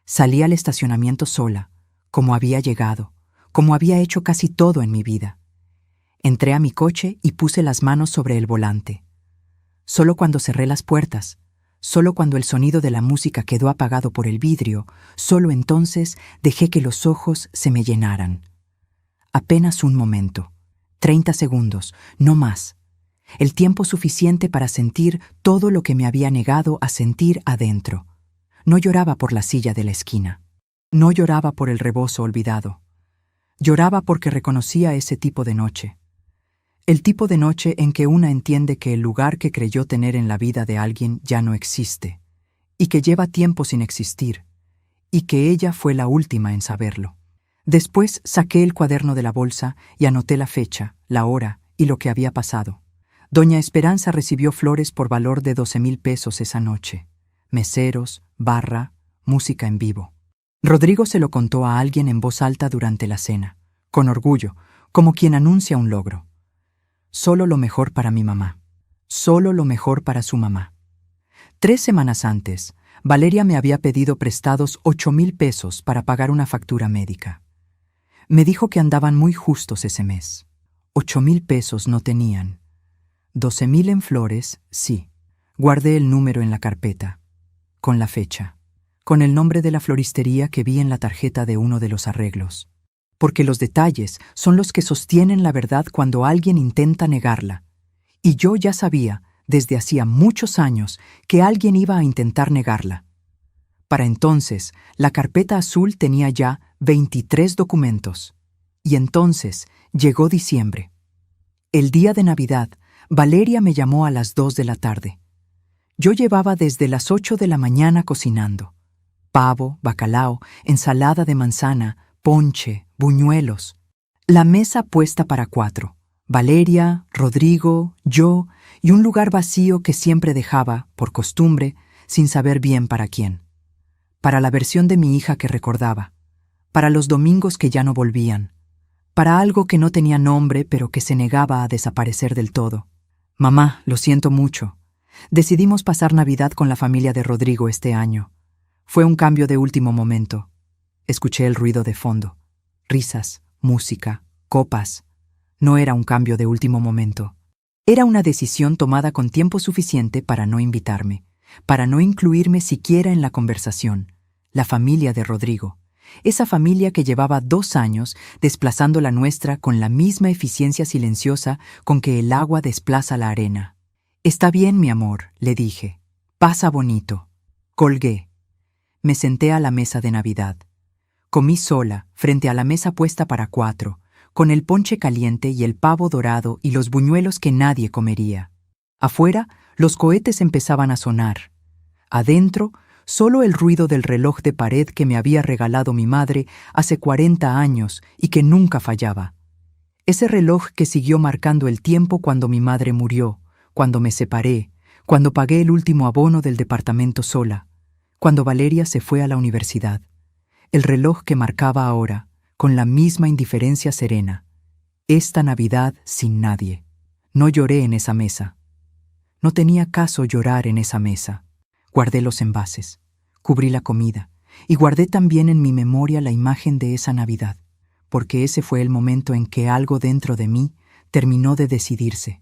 Salí al estacionamiento sola, como había llegado, como había hecho casi todo en mi vida. Entré a mi coche y puse las manos sobre el volante. Solo cuando cerré las puertas, solo cuando el sonido de la música quedó apagado por el vidrio, solo entonces dejé que los ojos se me llenaran. Apenas un momento, 30 segundos, no más. El tiempo suficiente para sentir todo lo que me había negado a sentir adentro. No lloraba por la silla de la esquina. No lloraba por el rebozo olvidado. Lloraba porque reconocía ese tipo de noche. El tipo de noche en que una entiende que el lugar que creyó tener en la vida de alguien ya no existe, y que lleva tiempo sin existir, y que ella fue la última en saberlo. Después saqué el cuaderno de la bolsa y anoté la fecha, la hora y lo que había pasado. Doña Esperanza recibió flores por valor de 12,000 pesos esa noche. Meseros, barra, música en vivo. Rodrigo se lo contó a alguien en voz alta durante la cena, con orgullo, como quien anuncia un logro. Solo lo mejor para mi mamá. Solo lo mejor para su mamá. 3 semanas antes, Valeria me había pedido prestados 8,000 pesos para pagar una factura médica. Me dijo que andaban muy justos ese mes. 8,000 pesos no tenían. 12,000 en flores, sí. Guardé el número en la carpeta, con la fecha, con el nombre de la floristería que vi en la tarjeta de uno de los arreglos. Porque los detalles son los que sostienen la verdad cuando alguien intenta negarla. Y yo ya sabía, desde hacía muchos años, que alguien iba a intentar negarla. Para entonces, la carpeta azul tenía ya 23 documentos. Y entonces llegó diciembre. El día de Navidad, Valeria me llamó a las 2 de la tarde. Yo llevaba desde las 8 de la mañana cocinando. Pavo, bacalao, ensalada de manzana, ponche, buñuelos. La mesa puesta para 4. Valeria, Rodrigo, yo y un lugar vacío que siempre dejaba, por costumbre, sin saber bien para quién. Para la versión de mi hija que recordaba. Para los domingos que ya no volvían. Para algo que no tenía nombre pero que se negaba a desaparecer del todo. Mamá, lo siento mucho. Decidimos pasar Navidad con la familia de Rodrigo este año. Fue un cambio de último momento. Escuché el ruido de fondo. Risas, música, copas. No era un cambio de último momento. Era una decisión tomada con tiempo suficiente para no invitarme, para no incluirme siquiera en la conversación. La familia de Rodrigo. Esa familia que llevaba 2 años desplazando la nuestra con la misma eficiencia silenciosa con que el agua desplaza la arena. Está bien, mi amor, le dije. Pasa bonito. Colgué. Me senté a la mesa de Navidad. Comí sola, frente a la mesa puesta para 4, con el ponche caliente y el pavo dorado y los buñuelos que nadie comería. Afuera, los cohetes empezaban a sonar. Adentro, solo el ruido del reloj de pared que me había regalado mi madre hace 40 años y que nunca fallaba. Ese reloj que siguió marcando el tiempo cuando mi madre murió, cuando me separé, cuando pagué el último abono del departamento sola, cuando Valeria se fue a la universidad. El reloj que marcaba ahora, con la misma indiferencia serena, esta Navidad sin nadie. No lloré en esa mesa. No tenía caso llorar en esa mesa. Guardé los envases, cubrí la comida y guardé también en mi memoria la imagen de esa Navidad, porque ese fue el momento en que algo dentro de mí Terminó de decidirse.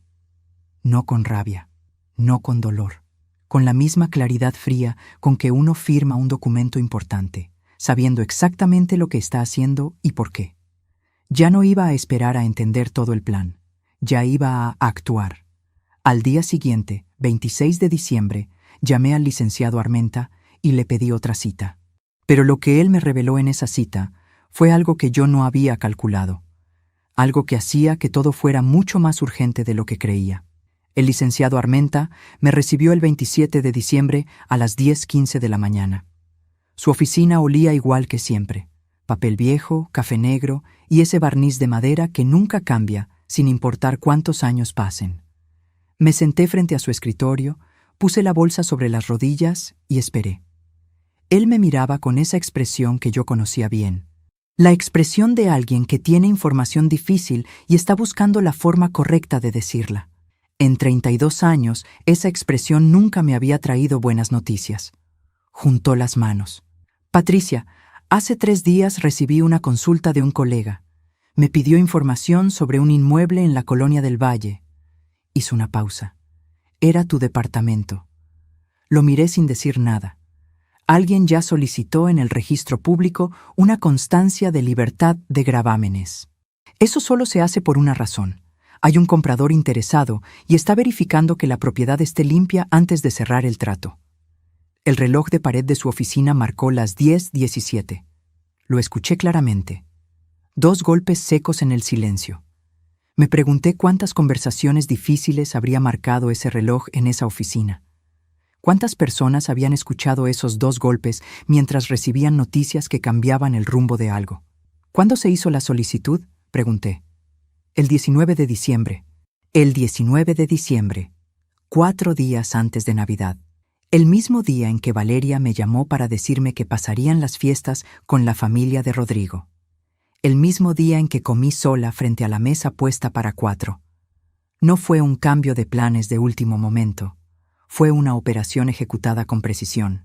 No con rabia, no con dolor, con la misma claridad fría con que uno firma un documento importante, sabiendo exactamente lo que está haciendo y por qué. Ya no iba a esperar a entender todo el plan, ya iba a actuar. Al día siguiente, 26 de diciembre, llamé al licenciado Armenta y le pedí otra cita. Pero lo que él me reveló en esa cita fue algo que yo no había calculado, algo que hacía que todo fuera mucho más urgente de lo que creía. El licenciado Armenta me recibió el 27 de diciembre a las 10:15 de la mañana. Su oficina olía igual que siempre: papel viejo, café negro y ese barniz de madera que nunca cambia sin importar cuántos años pasen. Me senté frente a su escritorio, puse la bolsa sobre las rodillas y esperé. Él me miraba con esa expresión que yo conocía bien. La expresión de alguien que tiene información difícil y está buscando la forma correcta de decirla. En 32 años, esa expresión nunca me había traído buenas noticias. Juntó las manos. Patricia, hace 3 días recibí una consulta de un colega. Me pidió información sobre un inmueble en la Colonia del Valle. Hizo una pausa. Era tu departamento. Lo miré sin decir nada. Alguien ya solicitó en el registro público una constancia de libertad de gravámenes. Eso solo se hace por una razón. Hay un comprador interesado y está verificando que la propiedad esté limpia antes de cerrar el trato. El reloj de pared de su oficina marcó las 10:17. Lo escuché claramente. 2 golpes secos en el silencio. Me pregunté cuántas conversaciones difíciles habría marcado ese reloj en esa oficina. ¿Cuántas personas habían escuchado esos 2 golpes mientras recibían noticias que cambiaban el rumbo de algo? ¿Cuándo se hizo la solicitud?, pregunté. El 19 de diciembre. El 19 de diciembre, 4 días antes de Navidad. El mismo día en que Valeria me llamó para decirme que pasarían las fiestas con la familia de Rodrigo. El mismo día en que comí sola frente a la mesa puesta para 4. No fue un cambio de planes de último momento. Fue una operación ejecutada con precisión.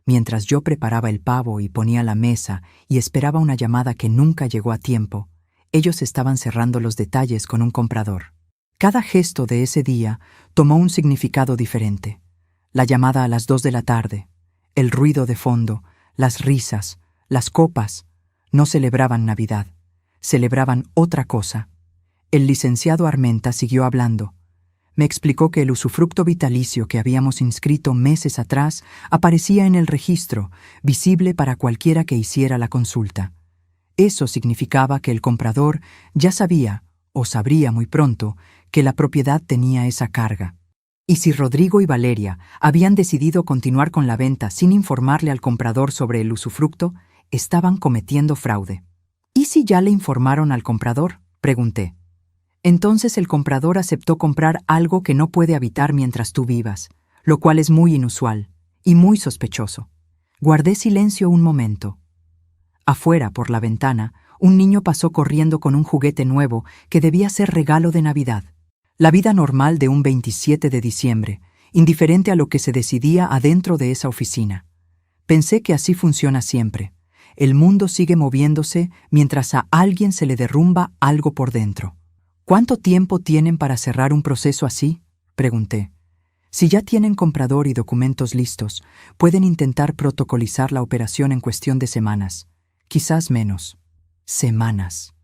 Mientras yo preparaba el pavo y ponía la mesa y esperaba una llamada que nunca llegó a tiempo, ellos estaban cerrando los detalles con un comprador. Cada gesto de ese día tomó un significado diferente. La llamada a las 2 de la tarde, el ruido de fondo, las risas, las copas, no celebraban Navidad, celebraban otra cosa. El licenciado Armenta siguió hablando. Me explicó que el usufructo vitalicio que habíamos inscrito meses atrás aparecía en el registro, visible para cualquiera que hiciera la consulta. Eso significaba que el comprador ya sabía, o sabría muy pronto, que la propiedad tenía esa carga. Y si Rodrigo y Valeria habían decidido continuar con la venta sin informarle al comprador sobre el usufructo, estaban cometiendo fraude. ¿Y si ya le informaron al comprador?, pregunté. Entonces el comprador aceptó comprar algo que no puede habitar mientras tú vivas, lo cual es muy inusual y muy sospechoso. Guardé silencio un momento. Afuera, por la ventana, un niño pasó corriendo con un juguete nuevo que debía ser regalo de Navidad. La vida normal de un 27 de diciembre, indiferente a lo que se decidía adentro de esa oficina. Pensé que así funciona siempre. El mundo sigue moviéndose mientras a alguien se le derrumba algo por dentro. ¿Cuánto tiempo tienen para cerrar un proceso así?, pregunté. Si ya tienen comprador y documentos listos, pueden intentar protocolizar la operación en cuestión de semanas, quizás menos. Semanas.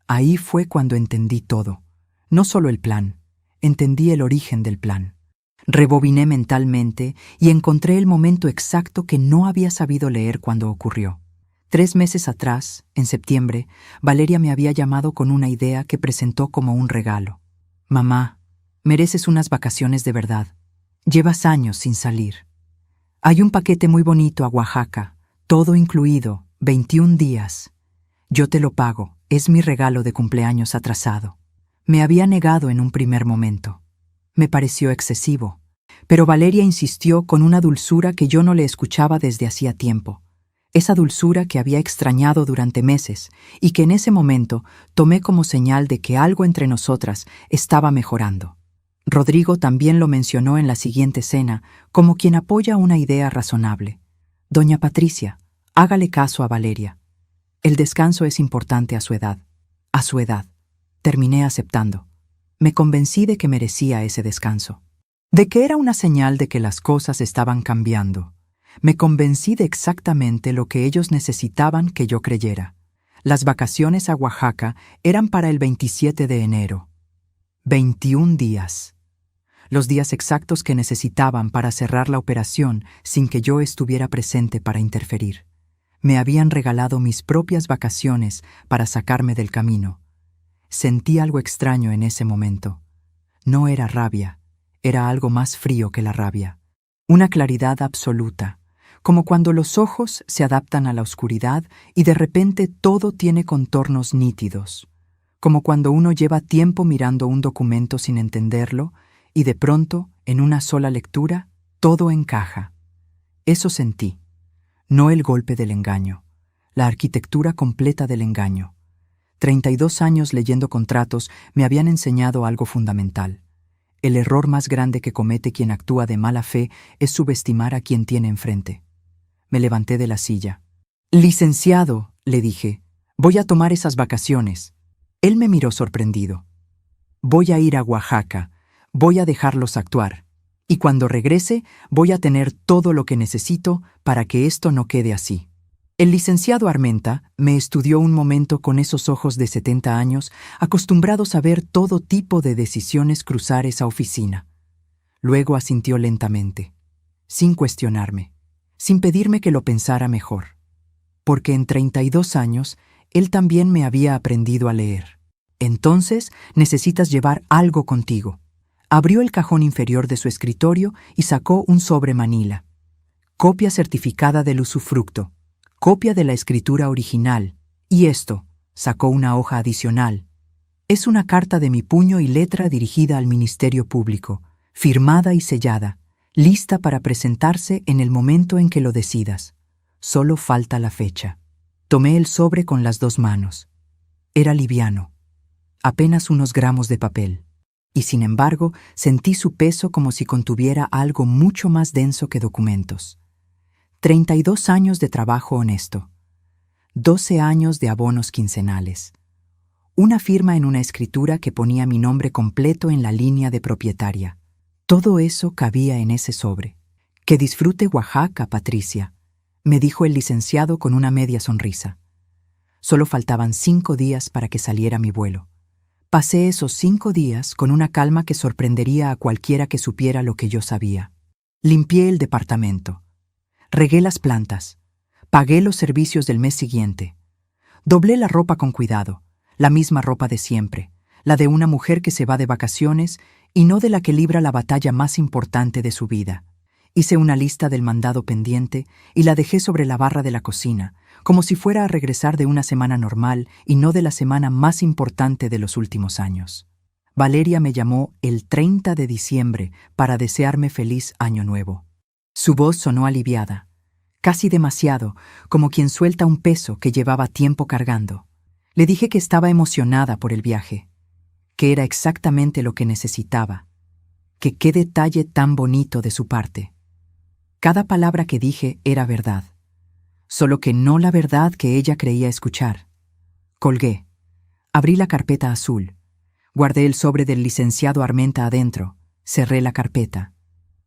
Ahí fue cuando entendí todo. No solo el plan, entendí el origen del plan. Rebobiné mentalmente y encontré el momento exacto que no había sabido leer cuando ocurrió. 3 meses atrás, en septiembre, Valeria me había llamado con una idea que presentó como un regalo. Mamá, mereces unas vacaciones de verdad. Llevas años sin salir. Hay un paquete muy bonito a Oaxaca, todo incluido, 21 días. Yo te lo pago, es mi regalo de cumpleaños atrasado. Me había negado en un primer momento. Me pareció excesivo, pero Valeria insistió con una dulzura que yo no le escuchaba desde hacía tiempo. Esa dulzura que había extrañado durante meses y que en ese momento tomé como señal de que algo entre nosotras estaba mejorando. Rodrigo también lo mencionó en la siguiente cena como quien apoya una idea razonable. Doña Patricia, hágale caso a Valeria. El descanso es importante a su edad. A su edad. Terminé aceptando. Me convencí de que merecía ese descanso, de que era una señal de que las cosas estaban cambiando. Me convencí de exactamente lo que ellos necesitaban que yo creyera. Las vacaciones a Oaxaca eran para el 27 de enero. 21 días. Los días exactos que necesitaban para cerrar la operación sin que yo estuviera presente para interferir. Me habían regalado mis propias vacaciones para sacarme del camino. Sentí algo extraño en ese momento. No era rabia, era algo más frío que la rabia. Una claridad absoluta, como cuando los ojos se adaptan a la oscuridad y de repente todo tiene contornos nítidos. Como cuando uno lleva tiempo mirando un documento sin entenderlo y de pronto, en una sola lectura, todo encaja. Eso sentí. No el golpe del engaño, la arquitectura completa del engaño. 32 años leyendo contratos me habían enseñado algo fundamental. El error más grande que comete quien actúa de mala fe es subestimar a quien tiene enfrente. Me levanté de la silla. «Licenciado», le dije, «voy a tomar esas vacaciones». Él me miró sorprendido. «Voy a ir a Oaxaca, voy a dejarlos actuar. Y cuando regrese, voy a tener todo lo que necesito para que esto no quede así». El licenciado Armenta me estudió un momento con esos ojos de 70 años, acostumbrados a ver todo tipo de decisiones cruzar esa oficina. Luego asintió lentamente, sin cuestionarme, sin pedirme que lo pensara mejor. Porque en 32 años, él también me había aprendido a leer. «Entonces, necesitas llevar algo contigo». Abrió el cajón inferior de su escritorio y sacó un sobre manila. Copia certificada del usufructo. Copia de la escritura original. Y esto, sacó una hoja adicional. Es una carta de mi puño y letra dirigida al Ministerio Público, firmada y sellada, lista para presentarse en el momento en que lo decidas. Solo falta la fecha. Tomé el sobre con las 2 manos. Era liviano, apenas unos gramos de papel. Y sin embargo, sentí su peso como si contuviera algo mucho más denso que documentos. 32 años de trabajo honesto. 12 años de abonos quincenales. Una firma en una escritura que ponía mi nombre completo en la línea de propietaria. Todo eso cabía en ese sobre. «Que disfrute Oaxaca, Patricia», me dijo el licenciado con una media sonrisa. Solo faltaban 5 días para que saliera mi vuelo. Pasé esos 5 días con una calma que sorprendería a cualquiera que supiera lo que yo sabía. Limpié el departamento. Regué las plantas. Pagué los servicios del mes siguiente. Doblé la ropa con cuidado, la misma ropa de siempre, la de una mujer que se va de vacaciones y no de la que libra la batalla más importante de su vida. Hice una lista del mandado pendiente y la dejé sobre la barra de la cocina, como si fuera a regresar de una semana normal y no de la semana más importante de los últimos años. Valeria me llamó el 30 de diciembre para desearme feliz año nuevo. Su voz sonó aliviada, casi demasiado, como quien suelta un peso que llevaba tiempo cargando. Le dije que estaba emocionada por el viaje, que era exactamente lo que necesitaba, que qué detalle tan bonito de su parte. Cada palabra que dije era verdad, solo que no la verdad que ella creía escuchar. Colgué. Abrí la carpeta azul. Guardé el sobre del licenciado Armenta adentro. Cerré la carpeta.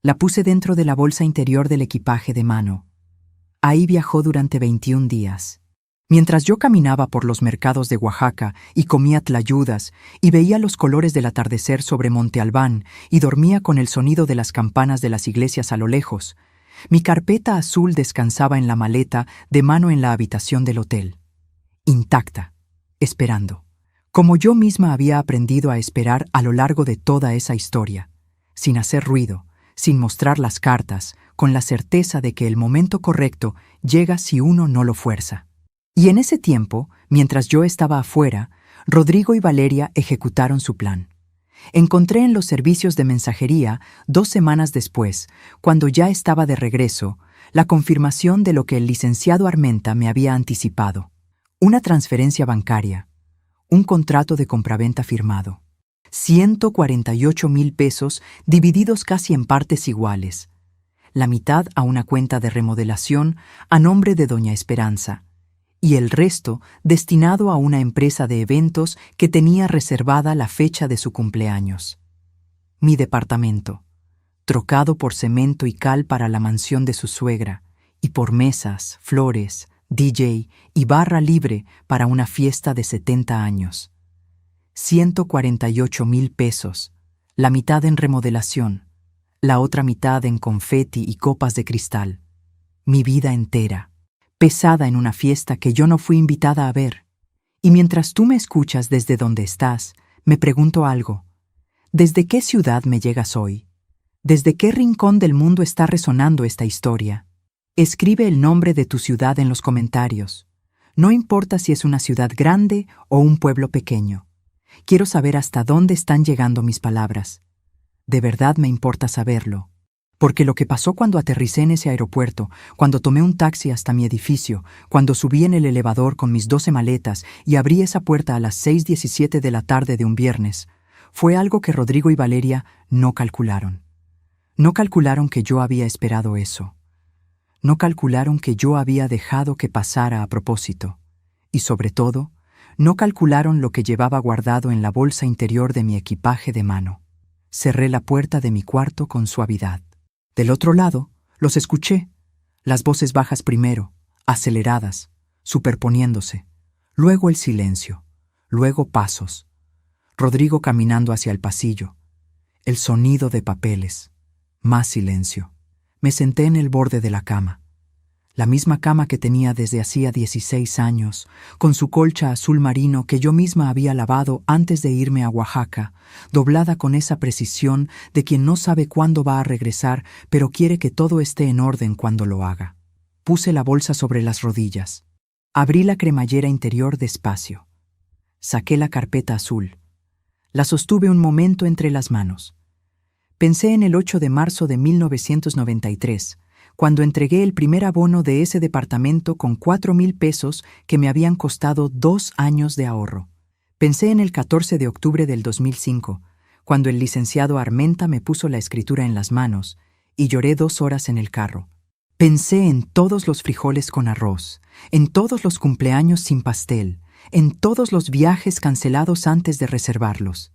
La puse dentro de la bolsa interior del equipaje de mano. Ahí viajó durante 21 días. Mientras yo caminaba por los mercados de Oaxaca y comía tlayudas y veía los colores del atardecer sobre Monte Albán y dormía con el sonido de las campanas de las iglesias a lo lejos, mi carpeta azul descansaba en la maleta de mano en la habitación del hotel. Intacta, esperando. Como yo misma había aprendido a esperar a lo largo de toda esa historia, sin hacer ruido, sin mostrar las cartas, con la certeza de que el momento correcto llega si uno no lo fuerza. Y en ese tiempo, mientras yo estaba afuera, Rodrigo y Valeria ejecutaron su plan. Encontré en los servicios de mensajería, 2 semanas después, cuando ya estaba de regreso, la confirmación de lo que el licenciado Armenta me había anticipado. Una transferencia bancaria, un contrato de compraventa firmado. 148,000 pesos divididos casi en partes iguales. La mitad a una cuenta de remodelación a nombre de doña Esperanza y el resto destinado a una empresa de eventos que tenía reservada la fecha de su cumpleaños. Mi departamento, trocado por cemento y cal para la mansión de su suegra, y por mesas, flores, DJ y barra libre para una fiesta de 70 años. 148,000 pesos, la mitad en remodelación, la otra mitad en confeti y copas de cristal. Mi vida entera, pesada en una fiesta que yo no fui invitada a ver. Y mientras tú me escuchas desde donde estás, me pregunto algo. ¿Desde qué ciudad me llegas hoy? ¿Desde qué rincón del mundo está resonando esta historia? Escribe el nombre de tu ciudad en los comentarios. No importa si es una ciudad grande o un pueblo pequeño. Quiero saber hasta dónde están llegando mis palabras. De verdad me importa saberlo. Porque lo que pasó cuando aterricé en ese aeropuerto, cuando tomé un taxi hasta mi edificio, cuando subí en el elevador con mis 12 maletas y abrí esa puerta a las 6:17 de la tarde de un viernes, fue algo que Rodrigo y Valeria no calcularon. No calcularon que yo había esperado eso. No calcularon que yo había dejado que pasara a propósito. Y sobre todo, no calcularon lo que llevaba guardado en la bolsa interior de mi equipaje de mano. Cerré la puerta de mi cuarto con suavidad. Del otro lado, los escuché. Las voces bajas primero, aceleradas, superponiéndose. Luego el silencio. Luego pasos. Rodrigo caminando hacia el pasillo. El sonido de papeles. Más silencio. Me senté en el borde de la cama. La misma cama que tenía desde hacía 16 años, con su colcha azul marino que yo misma había lavado antes de irme a Oaxaca, doblada con esa precisión de quien no sabe cuándo va a regresar, pero quiere que todo esté en orden cuando lo haga. Puse la bolsa sobre las rodillas. Abrí la cremallera interior despacio. Saqué la carpeta azul. La sostuve un momento entre las manos. Pensé en el 8 de marzo de 1993, cuando entregué el primer abono de ese departamento con 4,000 pesos que me habían costado 2 años de ahorro. Pensé en el 14 de octubre del 2005, cuando el licenciado Armenta me puso la escritura en las manos y lloré 2 horas en el carro. Pensé en todos los frijoles con arroz, en todos los cumpleaños sin pastel, en todos los viajes cancelados antes de reservarlos.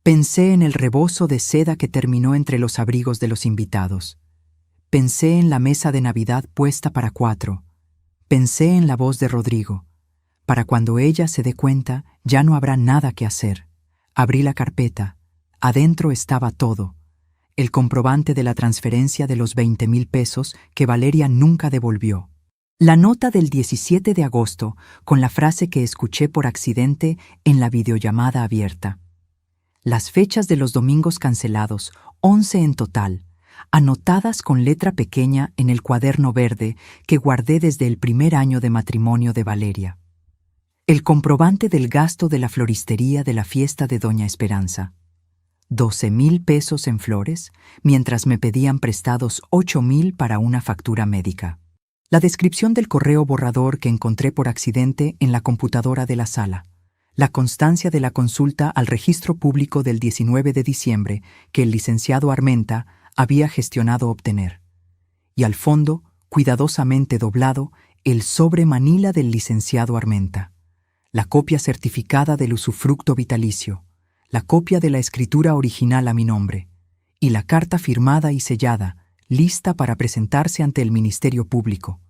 Pensé en el rebozo de seda que terminó entre los abrigos de los invitados. Pensé en la mesa de Navidad puesta para 4. Pensé en la voz de Rodrigo. Para cuando ella se dé cuenta, ya no habrá nada que hacer. Abrí la carpeta. Adentro estaba todo. El comprobante de la transferencia de los 20,000 pesos que Valeria nunca devolvió. La nota del 17 de agosto con la frase que escuché por accidente en la videollamada abierta. Las fechas de los domingos cancelados, 11 en total, anotadas con letra pequeña en el cuaderno verde que guardé desde el primer año de matrimonio de Valeria. El comprobante del gasto de la floristería de la fiesta de Doña Esperanza. 12,000 pesos en flores, mientras me pedían prestados 8,000 para una factura médica. La descripción del correo borrador que encontré por accidente en la computadora de la sala. La constancia de la consulta al registro público del 19 de diciembre que el licenciado Armenta había gestionado obtener. Y al fondo, cuidadosamente doblado, el sobre manila del licenciado Armenta. La copia certificada del usufructo vitalicio. La copia de la escritura original a mi nombre. Y la carta firmada y sellada, lista para presentarse ante el Ministerio Público.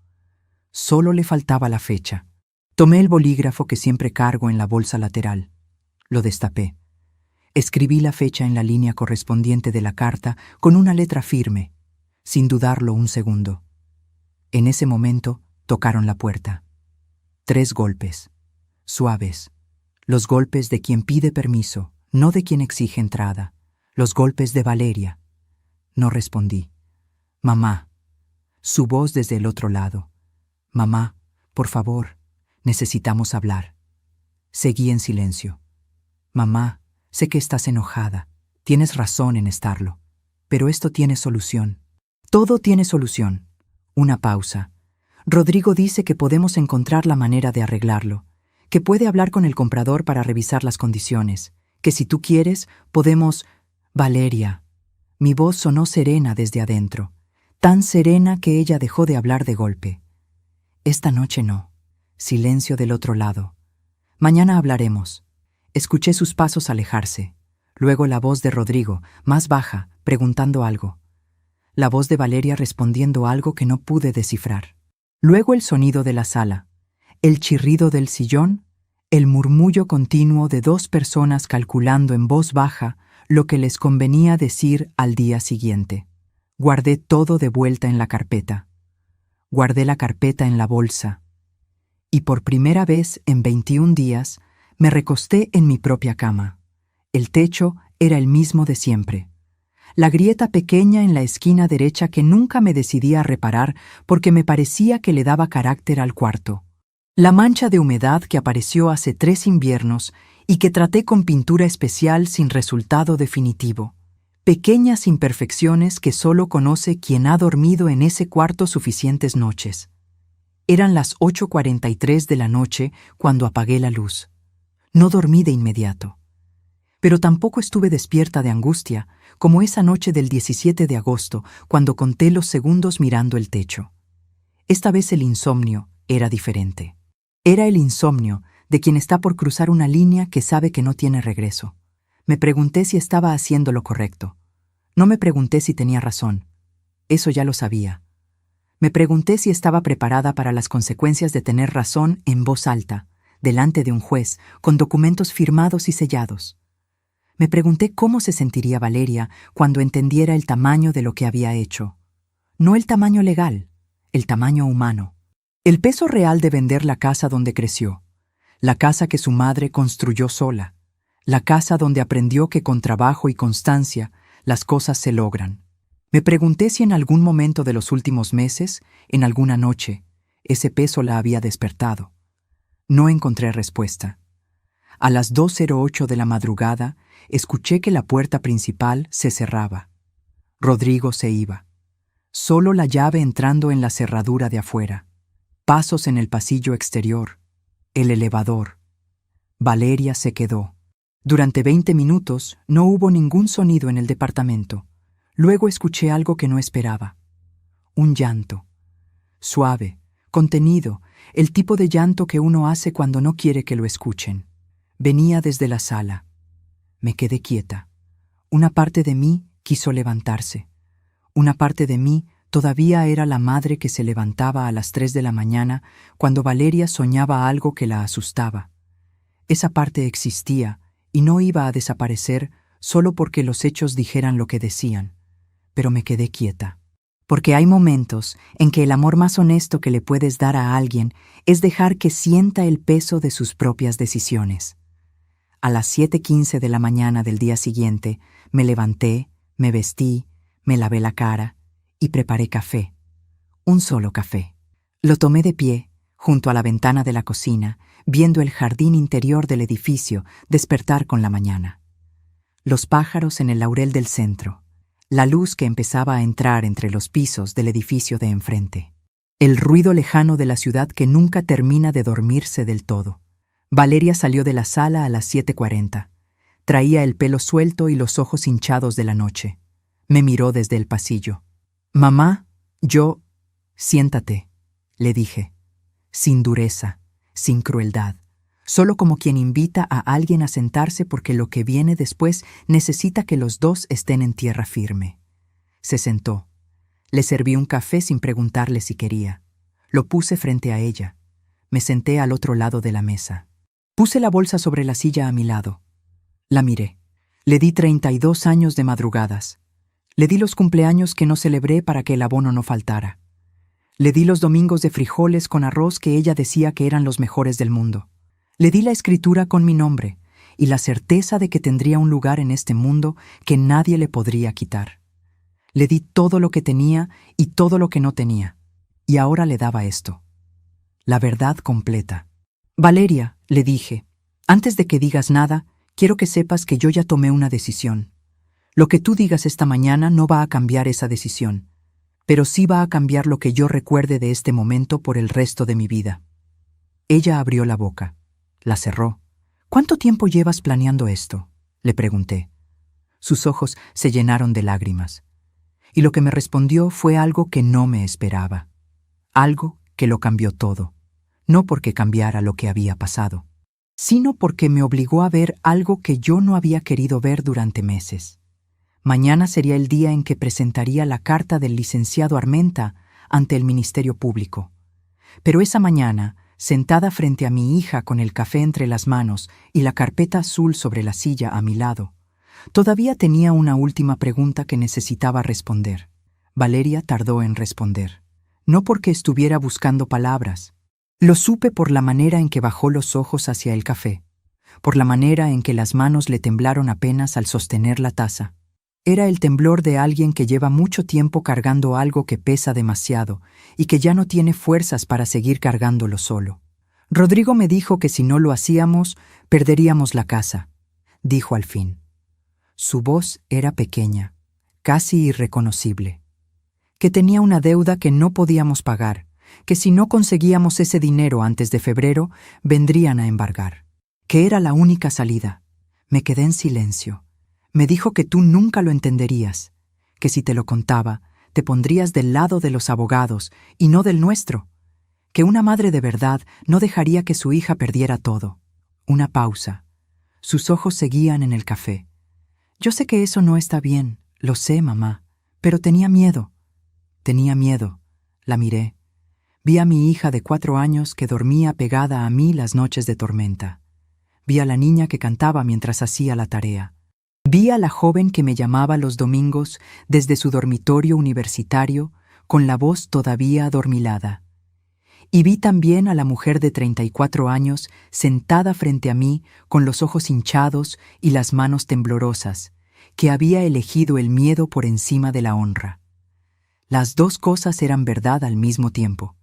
Solo le faltaba la fecha. Tomé el bolígrafo que siempre cargo en la bolsa lateral. Lo destapé. Escribí la fecha en la línea correspondiente de la carta con una letra firme, sin dudarlo un segundo. En ese momento tocaron la puerta. 3 golpes, suaves. Los golpes de quien pide permiso, no de quien exige entrada. Los golpes de Valeria. No respondí. Mamá. Su voz desde el otro lado. Mamá, por favor, necesitamos hablar. Seguí en silencio. Mamá, sé que estás enojada. Tienes razón en estarlo. Pero esto tiene solución. Todo tiene solución. Una pausa. Rodrigo dice que podemos encontrar la manera de arreglarlo, que puede hablar con el comprador para revisar las condiciones, que si tú quieres, podemos... Valeria. Mi voz sonó serena desde adentro, tan serena que ella dejó de hablar de golpe. Esta noche no. Silencio del otro lado. Mañana hablaremos. Escuché sus pasos alejarse. Luego la voz de Rodrigo, más baja, preguntando algo. La voz de Valeria respondiendo algo que no pude descifrar. Luego el sonido de la sala, el chirrido del sillón, el murmullo continuo de dos personas calculando en voz baja lo que les convenía decir al día siguiente. Guardé todo de vuelta en la carpeta. Guardé la carpeta en la bolsa. Y por primera vez en 21 días me recosté en mi propia cama. El techo era el mismo de siempre. La grieta pequeña en la esquina derecha que nunca me decidía a reparar porque me parecía que le daba carácter al cuarto. La mancha de humedad que apareció hace 3 inviernos y que traté con pintura especial sin resultado definitivo. Pequeñas imperfecciones que solo conoce quien ha dormido en ese cuarto suficientes noches. Eran las 8:43 de la noche cuando apagué la luz. No dormí de inmediato. Pero tampoco estuve despierta de angustia, como esa noche del 17 de agosto, cuando conté los segundos mirando el techo. Esta vez el insomnio era diferente. Era el insomnio de quien está por cruzar una línea que sabe que no tiene regreso. Me pregunté si estaba haciendo lo correcto. No me pregunté si tenía razón. Eso ya lo sabía. Me pregunté si estaba preparada para las consecuencias de tener razón en voz alta, delante de un juez, con documentos firmados y sellados. Me pregunté cómo se sentiría Valeria cuando entendiera el tamaño de lo que había hecho. No el tamaño legal, el tamaño humano. El peso real de vender la casa donde creció, la casa que su madre construyó sola, la casa donde aprendió que con trabajo y constancia las cosas se logran. Me pregunté si en algún momento de los últimos meses, en alguna noche, ese peso la había despertado. No encontré respuesta. A las 2:08 de la madrugada, escuché que la puerta principal se cerraba. Rodrigo se iba. Solo la llave entrando en la cerradura de afuera. Pasos en el pasillo exterior. El elevador. Valeria se quedó. Durante 20 minutos no hubo ningún sonido en el departamento. Luego escuché algo que no esperaba. Un llanto. Suave, contenido, el tipo de llanto que uno hace cuando no quiere que lo escuchen. Venía desde la sala. Me quedé quieta. Una parte de mí quiso levantarse. Una parte de mí todavía era la madre que se levantaba a las 3 de la mañana cuando Valeria soñaba algo que la asustaba. Esa parte existía y no iba a desaparecer solo porque los hechos dijeran lo que decían. Pero me quedé quieta. Porque hay momentos en que el amor más honesto que le puedes dar a alguien es dejar que sienta el peso de sus propias decisiones. A las 7:15 de la mañana del día siguiente, me levanté, me vestí, me lavé la cara y preparé café. Un solo café. Lo tomé de pie, junto a la ventana de la cocina, viendo el jardín interior del edificio despertar con la mañana. Los pájaros en el laurel del centro. La luz que empezaba a entrar entre los pisos del edificio de enfrente. El ruido lejano de la ciudad que nunca termina de dormirse del todo. Valeria salió de la sala a las 7:40. Traía el pelo suelto y los ojos hinchados de la noche. Me miró desde el pasillo. «Mamá, siéntate», le dije. Sin dureza, sin crueldad. Solo como quien invita a alguien a sentarse porque lo que viene después necesita que los dos estén en tierra firme. Se sentó. Le serví un café sin preguntarle si quería. Lo puse frente a ella. Me senté al otro lado de la mesa. Puse la bolsa sobre la silla a mi lado. La miré. Le di 32 años de madrugadas. Le di los cumpleaños que no celebré para que el abono no faltara. Le di los domingos de frijoles con arroz que ella decía que eran los mejores del mundo. Le di la escritura con mi nombre y la certeza de que tendría un lugar en este mundo que nadie le podría quitar. Le di todo lo que tenía y todo lo que no tenía. Y ahora le daba esto. La verdad completa. «Valeria», le dije, «antes de que digas nada, quiero que sepas que yo ya tomé una decisión. Lo que tú digas esta mañana no va a cambiar esa decisión, pero sí va a cambiar lo que yo recuerde de este momento por el resto de mi vida». Ella abrió la boca. La cerró. «¿Cuánto tiempo llevas planeando esto?», le pregunté. Sus ojos se llenaron de lágrimas. Y lo que me respondió fue algo que no me esperaba. Algo que lo cambió todo. no porque cambiara lo que había pasado, sino porque me obligó a ver algo que yo no había querido ver durante meses. Mañana sería el día en que presentaría la carta del licenciado Armenta ante el Ministerio Público. Pero esa mañana, sentada frente a mi hija con el café entre las manos y la carpeta azul sobre la silla a mi lado, todavía tenía una última pregunta que necesitaba responder. Valeria tardó en responder. No porque estuviera buscando palabras. Lo supe por la manera en que bajó los ojos hacia el café, por la manera en que las manos le temblaron apenas al sostener la taza. Era el temblor de alguien que lleva mucho tiempo cargando algo que pesa demasiado y que ya no tiene fuerzas para seguir cargándolo solo. Rodrigo me dijo que si no lo hacíamos, perderíamos la casa, dijo al fin. Su voz era pequeña, casi irreconocible. Que tenía una deuda que no podíamos pagar, que si no conseguíamos ese dinero antes de febrero, vendrían a embargar. Que era la única salida. Me quedé en silencio. Me dijo que tú nunca lo entenderías, que si te lo contaba, te pondrías del lado de los abogados y no del nuestro, que una madre de verdad no dejaría que su hija perdiera todo. Una pausa. Sus ojos seguían en el café. Yo sé que eso no está bien, lo sé, mamá, pero tenía miedo. Tenía miedo. La miré. Vi a mi hija de 4 años que dormía pegada a mí las noches de tormenta. Vi a la niña que cantaba mientras hacía la tarea. Vi a la joven que me llamaba los domingos desde su dormitorio universitario con la voz todavía adormilada. Y vi también a la mujer de 34 años sentada frente a mí con los ojos hinchados y las manos temblorosas, que había elegido el miedo por encima de la honra. Las dos cosas eran verdad al mismo tiempo.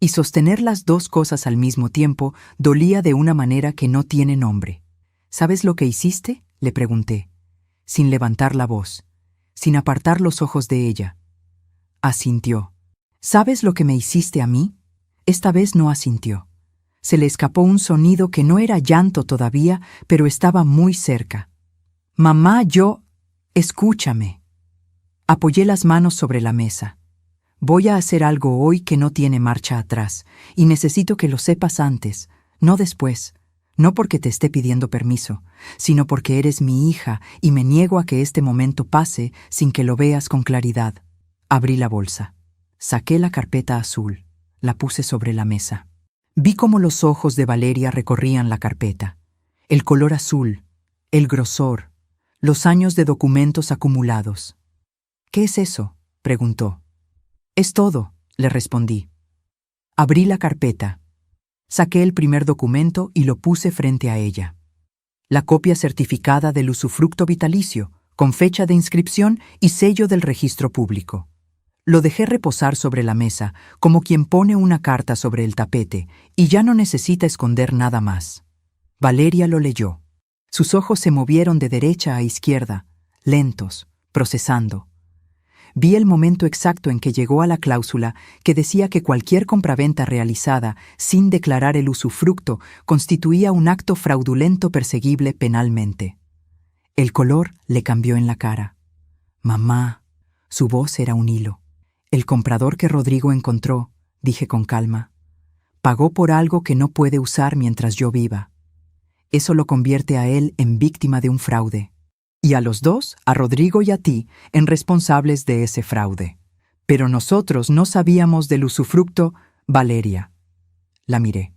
Y sostener las dos cosas al mismo tiempo dolía de una manera que no tiene nombre. ¿Sabes lo que hiciste?, le pregunté, sin levantar la voz, sin apartar los ojos de ella. Asintió. ¿Sabes lo que me hiciste a mí? Esta vez no asintió. Se le escapó un sonido que no era llanto todavía, pero estaba muy cerca. Mamá, escúchame. Apoyé las manos sobre la mesa. Voy a hacer algo hoy que no tiene marcha atrás, y necesito que lo sepas antes, no después. No porque te esté pidiendo permiso, sino porque eres mi hija y me niego a que este momento pase sin que lo veas con claridad. Abrí la bolsa. Saqué la carpeta azul. La puse sobre la mesa. Vi cómo los ojos de Valeria recorrían la carpeta. El color azul, el grosor, los años de documentos acumulados. ¿Qué es eso?, preguntó. Es todo, le respondí. Abrí la carpeta. Saqué el primer documento y lo puse frente a ella. La copia certificada del usufructo vitalicio, con fecha de inscripción y sello del registro público. Lo dejé reposar sobre la mesa, como quien pone una carta sobre el tapete, y ya no necesita esconder nada más. Valeria lo leyó. Sus ojos se movieron de derecha a izquierda, lentos, procesando. Vi el momento exacto en que llegó a la cláusula que decía que cualquier compraventa realizada sin declarar el usufructo constituía un acto fraudulento perseguible penalmente. El color le cambió en la cara. Mamá, su voz era un hilo. El comprador que Rodrigo encontró, dije con calma, pagó por algo que no puede usar mientras yo viva. Eso lo convierte a él en víctima de un fraude. Y a los dos, a Rodrigo y a ti, en responsables de ese fraude. Pero nosotros no sabíamos del usufructo, Valeria. La miré.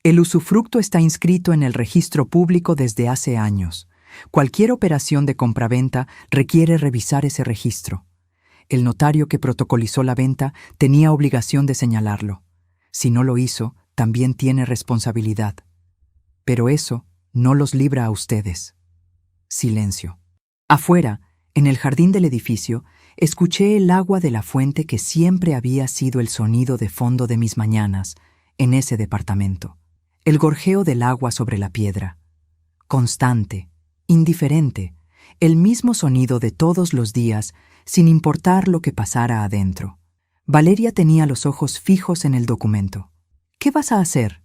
El usufructo está inscrito en el registro público desde hace años. Cualquier operación de compraventa requiere revisar ese registro. El notario que protocolizó la venta tenía obligación de señalarlo. Si no lo hizo, también tiene responsabilidad. Pero eso no los libra a ustedes. Silencio. Afuera, en el jardín del edificio, escuché el agua de la fuente que siempre había sido el sonido de fondo de mis mañanas en ese departamento. El gorjeo del agua sobre la piedra. Constante, indiferente, el mismo sonido de todos los días, sin importar lo que pasara adentro. Valeria tenía los ojos fijos en el documento. ¿Qué vas a hacer?,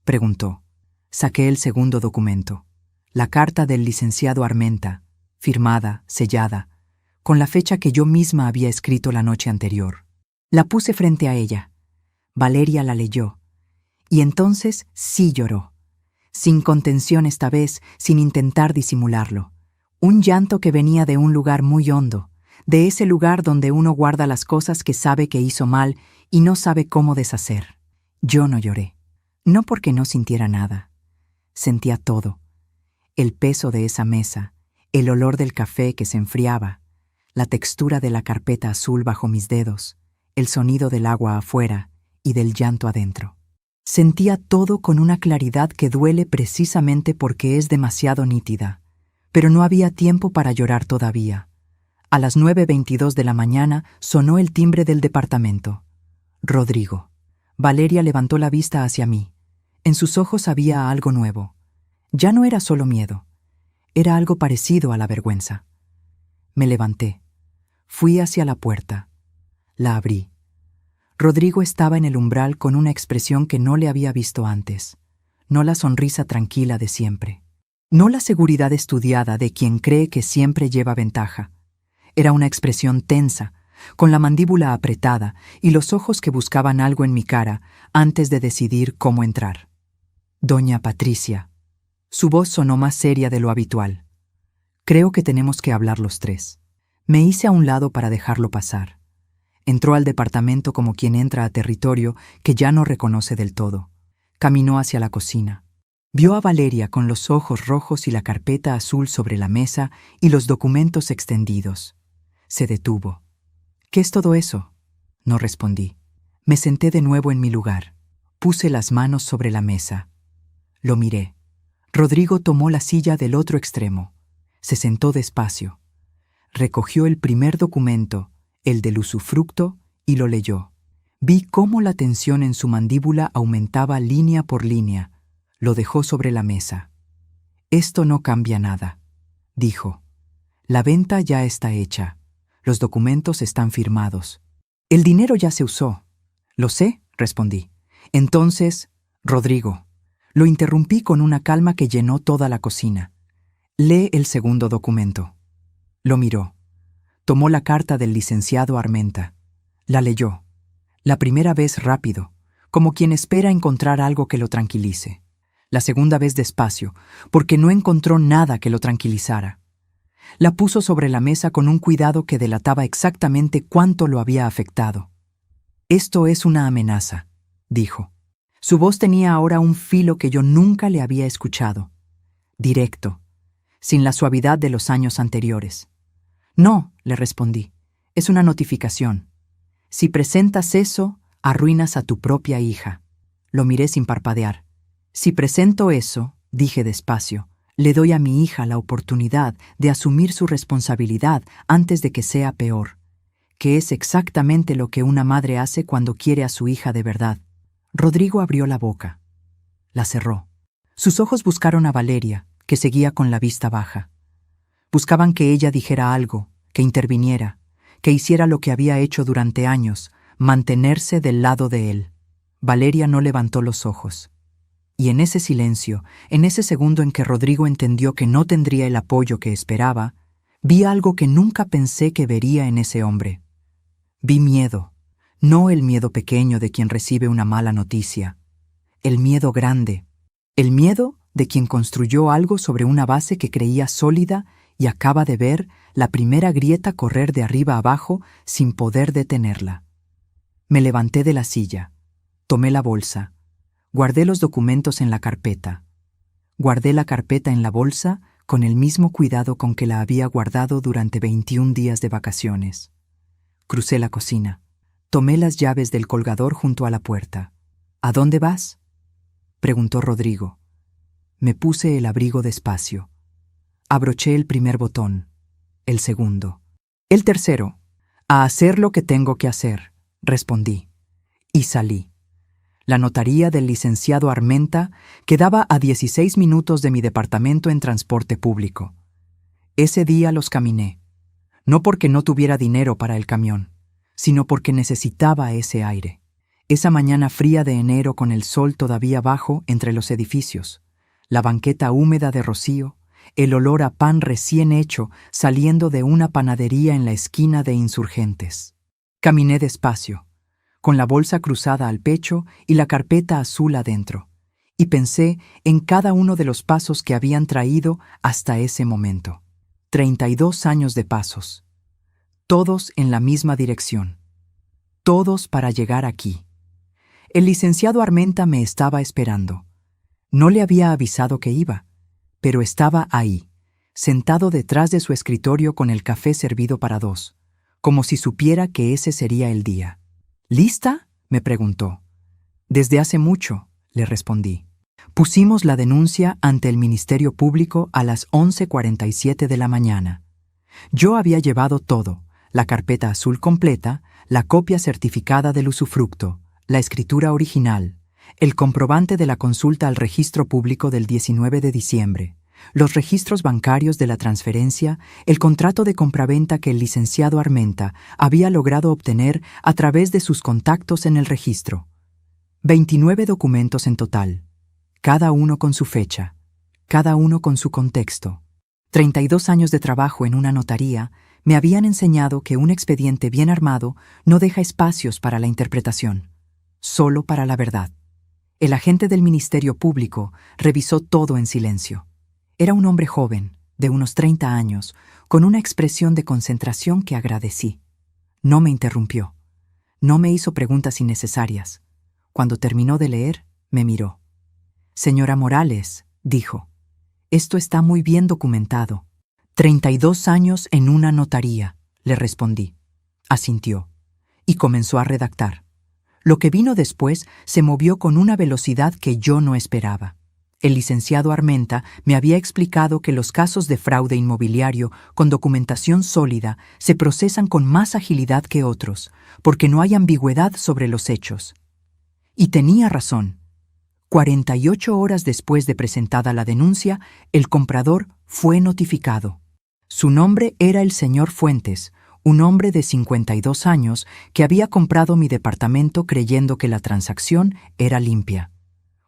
preguntó. Saqué el segundo documento, la carta del licenciado Armenta, firmada, sellada, con la fecha que yo misma había escrito la noche anterior. La puse frente a ella. Valeria la leyó, Y entonces sí lloró. Sin contención esta vez, sin intentar disimularlo. Un llanto que venía de un lugar muy hondo, de ese lugar donde uno guarda las cosas que sabe que hizo mal y no sabe cómo deshacer. Yo no lloré. No porque no sintiera nada. Sentía todo. El peso de esa mesa, el olor del café que se enfriaba, la textura de la carpeta azul bajo mis dedos, el sonido del agua afuera y del llanto adentro. Sentía todo con una claridad que duele precisamente porque es demasiado nítida, pero no había tiempo para llorar todavía. A las 9:22 de la mañana sonó el timbre del departamento. Rodrigo. Valeria levantó la vista hacia mí. En sus ojos había algo nuevo. Ya no era solo miedo. Era algo parecido a la vergüenza. Me levanté. Fui hacia la puerta. La abrí. Rodrigo estaba en el umbral con una expresión que no le había visto antes. No la sonrisa tranquila de siempre. No la seguridad estudiada de quien cree que siempre lleva ventaja. Era una expresión tensa, con la mandíbula apretada y los ojos que buscaban algo en mi cara antes de decidir cómo entrar. Doña Patricia. Su voz sonó más seria de lo habitual. Creo que tenemos que hablar los tres. Me hice a un lado para dejarlo pasar. Entró al departamento como quien entra a territorio que ya no reconoce del todo. Caminó hacia la cocina. Vio a Valeria con los ojos rojos y la carpeta azul sobre la mesa y los documentos extendidos. Se detuvo. ¿Qué es todo eso? No respondí. Me senté de nuevo en mi lugar. Puse las manos sobre la mesa. Lo miré. Rodrigo tomó la silla del otro extremo. Se sentó despacio. Recogió el primer documento, el del usufructo, y lo leyó. Vi cómo la tensión en su mandíbula aumentaba línea por línea. Lo dejó sobre la mesa. Esto no cambia nada, dijo. La venta ya está hecha. Los documentos están firmados. El dinero ya se usó. Lo sé, respondí. Entonces, Rodrigo. Lo interrumpí con una calma que llenó toda la cocina. Lee el segundo documento. Lo miró. Tomó la carta del licenciado Armenta. La leyó. La primera vez rápido, como quien espera encontrar algo que lo tranquilice. La segunda vez despacio, porque no encontró nada que lo tranquilizara. La puso sobre la mesa con un cuidado que delataba exactamente cuánto lo había afectado. Esto es una amenaza, dijo. Su voz tenía ahora un filo que yo nunca le había escuchado. Directo, sin la suavidad de los años anteriores. No, le respondí, es una notificación. Si presentas eso, arruinas a tu propia hija. Lo miré sin parpadear. Si presento eso, dije despacio, le doy a mi hija la oportunidad de asumir su responsabilidad antes de que sea peor, que es exactamente lo que una madre hace cuando quiere a su hija de verdad. Rodrigo abrió la boca. La cerró. Sus ojos buscaron a Valeria, que seguía con la vista baja. Buscaban que ella dijera algo, que interviniera, que hiciera lo que había hecho durante años, mantenerse del lado de él. Valeria no levantó los ojos. Y en ese silencio, en ese segundo en que Rodrigo entendió que no tendría el apoyo que esperaba, vi algo que nunca pensé que vería en ese hombre. Vi miedo, no el miedo pequeño de quien recibe una mala noticia, el miedo grande, el miedo de quien construyó algo sobre una base que creía sólida y acaba de ver la primera grieta correr de arriba abajo sin poder detenerla. Me levanté de la silla, tomé la bolsa, guardé los documentos en la carpeta. Guardé la carpeta en la bolsa con el mismo cuidado con que la había guardado durante 21 días de vacaciones. Crucé la cocina. Tomé las llaves del colgador junto a la puerta. ¿A dónde vas?, preguntó Rodrigo. Me puse el abrigo despacio. Abroché el primer botón, el segundo, el tercero. A hacer lo que tengo que hacer, respondí. Y salí. La notaría del licenciado Armenta quedaba a 16 minutos de mi departamento en transporte público. Ese día los caminé, no porque no tuviera dinero para el camión, sino porque necesitaba ese aire. Esa mañana fría de enero con el sol todavía bajo entre los edificios, la banqueta húmeda de rocío, el olor a pan recién hecho saliendo de una panadería en la esquina de Insurgentes. Caminé despacio, con la bolsa cruzada al pecho y la carpeta azul adentro, y pensé en cada uno de los pasos que habían traído hasta ese momento. 32 años de pasos, todos en la misma dirección, todos para llegar aquí. El licenciado Armenta me estaba esperando. No le había avisado que iba, pero estaba ahí, sentado detrás de su escritorio con el café servido para dos, como si supiera que ese sería el día. ¿Lista?, me preguntó. Desde hace mucho, le respondí. Pusimos la denuncia ante el Ministerio Público a las 11:47 de la mañana. Yo había llevado todo: la carpeta azul completa, la copia certificada del usufructo, la escritura original, el comprobante de la consulta al registro público del 19 de diciembre, los registros bancarios de la transferencia, el contrato de compraventa que el licenciado Armenta había logrado obtener a través de sus contactos en el registro. 29 documentos en total, cada uno con su fecha, cada uno con su contexto. 32 años de trabajo en una notaría me habían enseñado que un expediente bien armado no deja espacios para la interpretación, solo para la verdad. El agente del Ministerio Público revisó todo en silencio. Era un hombre joven, de unos 30 años, con una expresión de concentración que agradecí. No me interrumpió. No me hizo preguntas innecesarias. Cuando terminó de leer, me miró. «Señora Morales», dijo, «esto está muy bien documentado». 32 años en una notaría, le respondí. Asintió y comenzó a redactar. Lo que vino después se movió con una velocidad que yo no esperaba. El licenciado Armenta me había explicado que los casos de fraude inmobiliario con documentación sólida se procesan con más agilidad que otros, porque no hay ambigüedad sobre los hechos. Y tenía razón. 48 horas después de presentada la denuncia, el comprador fue notificado. Su nombre era el señor Fuentes, un hombre de 52 años que había comprado mi departamento creyendo que la transacción era limpia.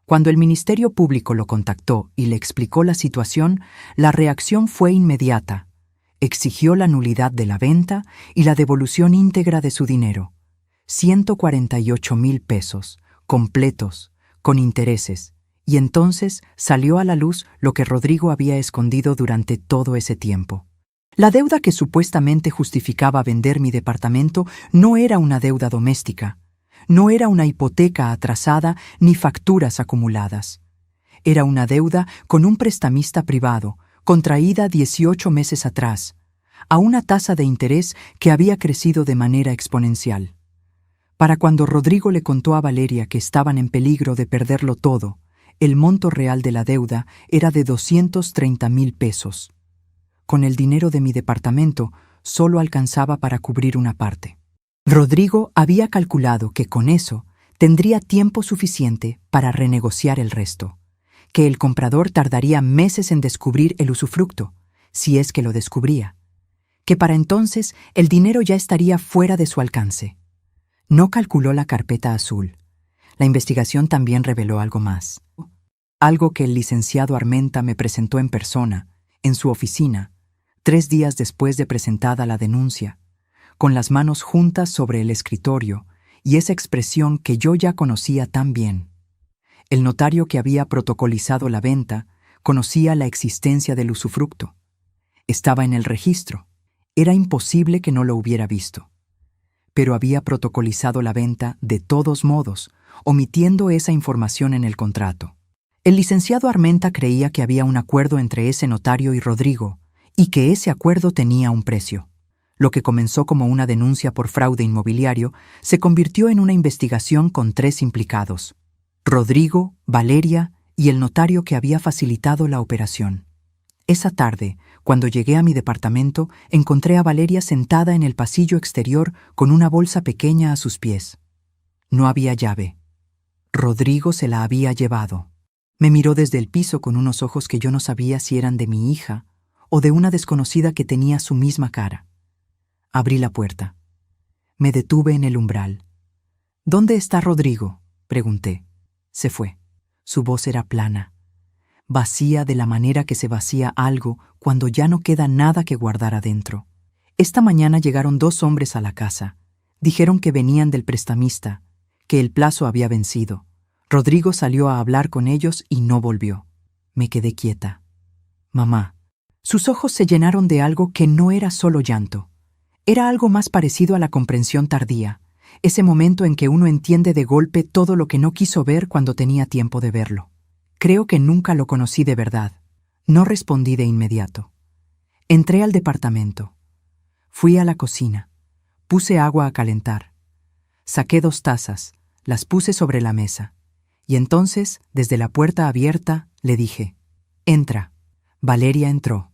Cuando el Ministerio Público lo contactó y le explicó la situación, la reacción fue inmediata. Exigió la nulidad de la venta y la devolución íntegra de su dinero. 148,000 pesos, completos, con intereses, y entonces salió a la luz lo que Rodrigo había escondido durante todo ese tiempo. La deuda que supuestamente justificaba vender mi departamento no era una deuda doméstica, no era una hipoteca atrasada ni facturas acumuladas. Era una deuda con un prestamista privado, contraída 18 meses atrás, a una tasa de interés que había crecido de manera exponencial. Para cuando Rodrigo le contó a Valeria que estaban en peligro de perderlo todo, el monto real de la deuda era de 230,000 pesos. Con el dinero de mi departamento solo alcanzaba para cubrir una parte. Rodrigo había calculado que con eso tendría tiempo suficiente para renegociar el resto, que el comprador tardaría meses en descubrir el usufructo, si es que lo descubría, que para entonces el dinero ya estaría fuera de su alcance. No calculó la carpeta azul. La investigación también reveló algo más. Algo que el licenciado Armenta me presentó en persona, en su oficina, 3 días después de presentada la denuncia, con las manos juntas sobre el escritorio y esa expresión que yo ya conocía tan bien. El notario que había protocolizado la venta conocía la existencia del usufructo. Estaba en el registro. Era imposible que no lo hubiera visto. Pero había protocolizado la venta de todos modos, omitiendo esa información en el contrato. El licenciado Armenta creía que había un acuerdo entre ese notario y Rodrigo, y que ese acuerdo tenía un precio. Lo que comenzó como una denuncia por fraude inmobiliario se convirtió en una investigación con 3 implicados: Rodrigo, Valeria y el notario que había facilitado la operación. Esa tarde, cuando llegué a mi departamento, encontré a Valeria sentada en el pasillo exterior con una bolsa pequeña a sus pies. No había llave. Rodrigo se la había llevado. Me miró desde el piso con unos ojos que yo no sabía si eran de mi hija o de una desconocida que tenía su misma cara. Abrí la puerta. Me detuve en el umbral. «¿Dónde está Rodrigo?», pregunté. Se fue. Su voz era plana, vacía de la manera que se vacía algo cuando ya no queda nada que guardar adentro. Esta mañana llegaron 2 hombres a la casa. Dijeron que venían del prestamista que el plazo había vencido. Rodrigo salió a hablar con ellos y no volvió. Me quedé quieta. Mamá. Sus ojos se llenaron de algo que no era solo llanto. Era algo más parecido a la comprensión tardía, ese momento en que uno entiende de golpe todo lo que no quiso ver cuando tenía tiempo de verlo. Creo que nunca lo conocí de verdad. No respondí de inmediato. Entré al departamento. Fui a la cocina. Puse agua a calentar. Saqué 2 tazas, las puse sobre la mesa. Y entonces, desde la puerta abierta, le dije: «Entra». Valeria entró.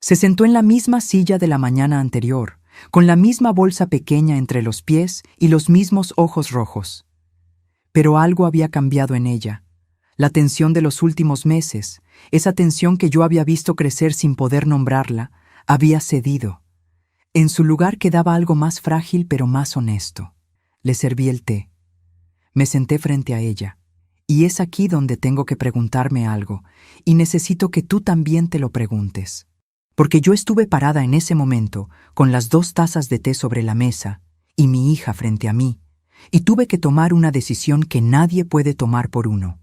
Se sentó en la misma silla de la mañana anterior, con la misma bolsa pequeña entre los pies y los mismos ojos rojos. Pero algo había cambiado en ella. La tensión de los últimos meses, esa tensión que yo había visto crecer sin poder nombrarla, había cedido. En su lugar quedaba algo más frágil pero más honesto. Le serví el té. Me senté frente a ella. Y es aquí donde tengo que preguntarme algo, y necesito que tú también te lo preguntes. Porque yo estuve parada en ese momento, con las 2 tazas de té sobre la mesa, y mi hija frente a mí, y tuve que tomar una decisión que nadie puede tomar por uno.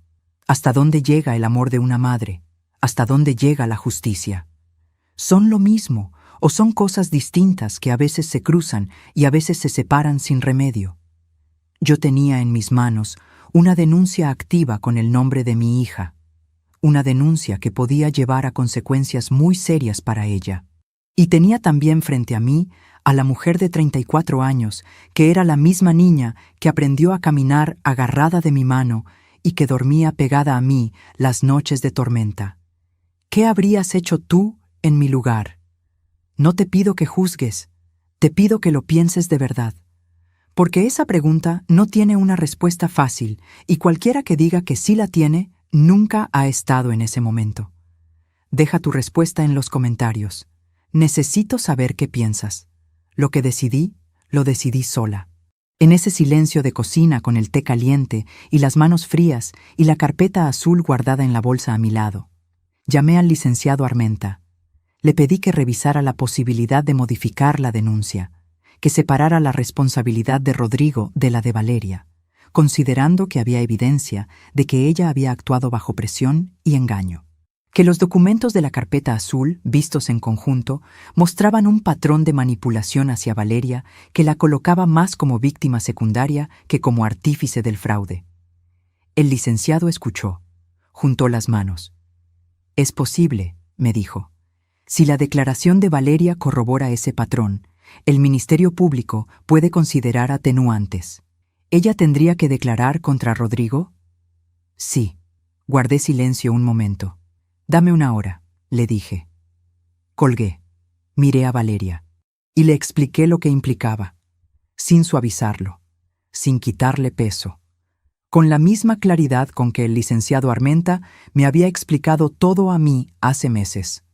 ¿Hasta dónde llega el amor de una madre? ¿Hasta dónde llega la justicia? ¿Son lo mismo, o son cosas distintas que a veces se cruzan y a veces se separan sin remedio? Yo tenía en mis manos una denuncia activa con el nombre de mi hija, una denuncia que podía llevar a consecuencias muy serias para ella. Y tenía también frente a mí a la mujer de 34 años, que era la misma niña que aprendió a caminar agarrada de mi mano y que dormía pegada a mí las noches de tormenta. ¿Qué habrías hecho tú en mi lugar? No te pido que juzgues, te pido que lo pienses de verdad. Porque esa pregunta no tiene una respuesta fácil, y cualquiera que diga que sí la tiene, nunca ha estado en ese momento. Deja tu respuesta en los comentarios. Necesito saber qué piensas. Lo que decidí, lo decidí sola. En ese silencio de cocina con el té caliente y las manos frías y la carpeta azul guardada en la bolsa a mi lado. Llamé al licenciado Armenta. Le pedí que revisara la posibilidad de modificar la denuncia, que separara la responsabilidad de Rodrigo de la de Valeria, considerando que había evidencia de que ella había actuado bajo presión y engaño. Que los documentos de la carpeta azul, vistos en conjunto, mostraban un patrón de manipulación hacia Valeria que la colocaba más como víctima secundaria que como artífice del fraude. El licenciado escuchó, juntó las manos. «Es posible», me dijo. «Si la declaración de Valeria corrobora ese patrón, el Ministerio Público puede considerar atenuantes. ¿Ella tendría que declarar contra Rodrigo?» «Sí». Guardé silencio un momento. «Dame 1 hora», le dije. Colgué. Miré a Valeria. Y le expliqué lo que implicaba, sin suavizarlo, sin quitarle peso, con la misma claridad con que el licenciado Armenta me había explicado todo a mí hace meses.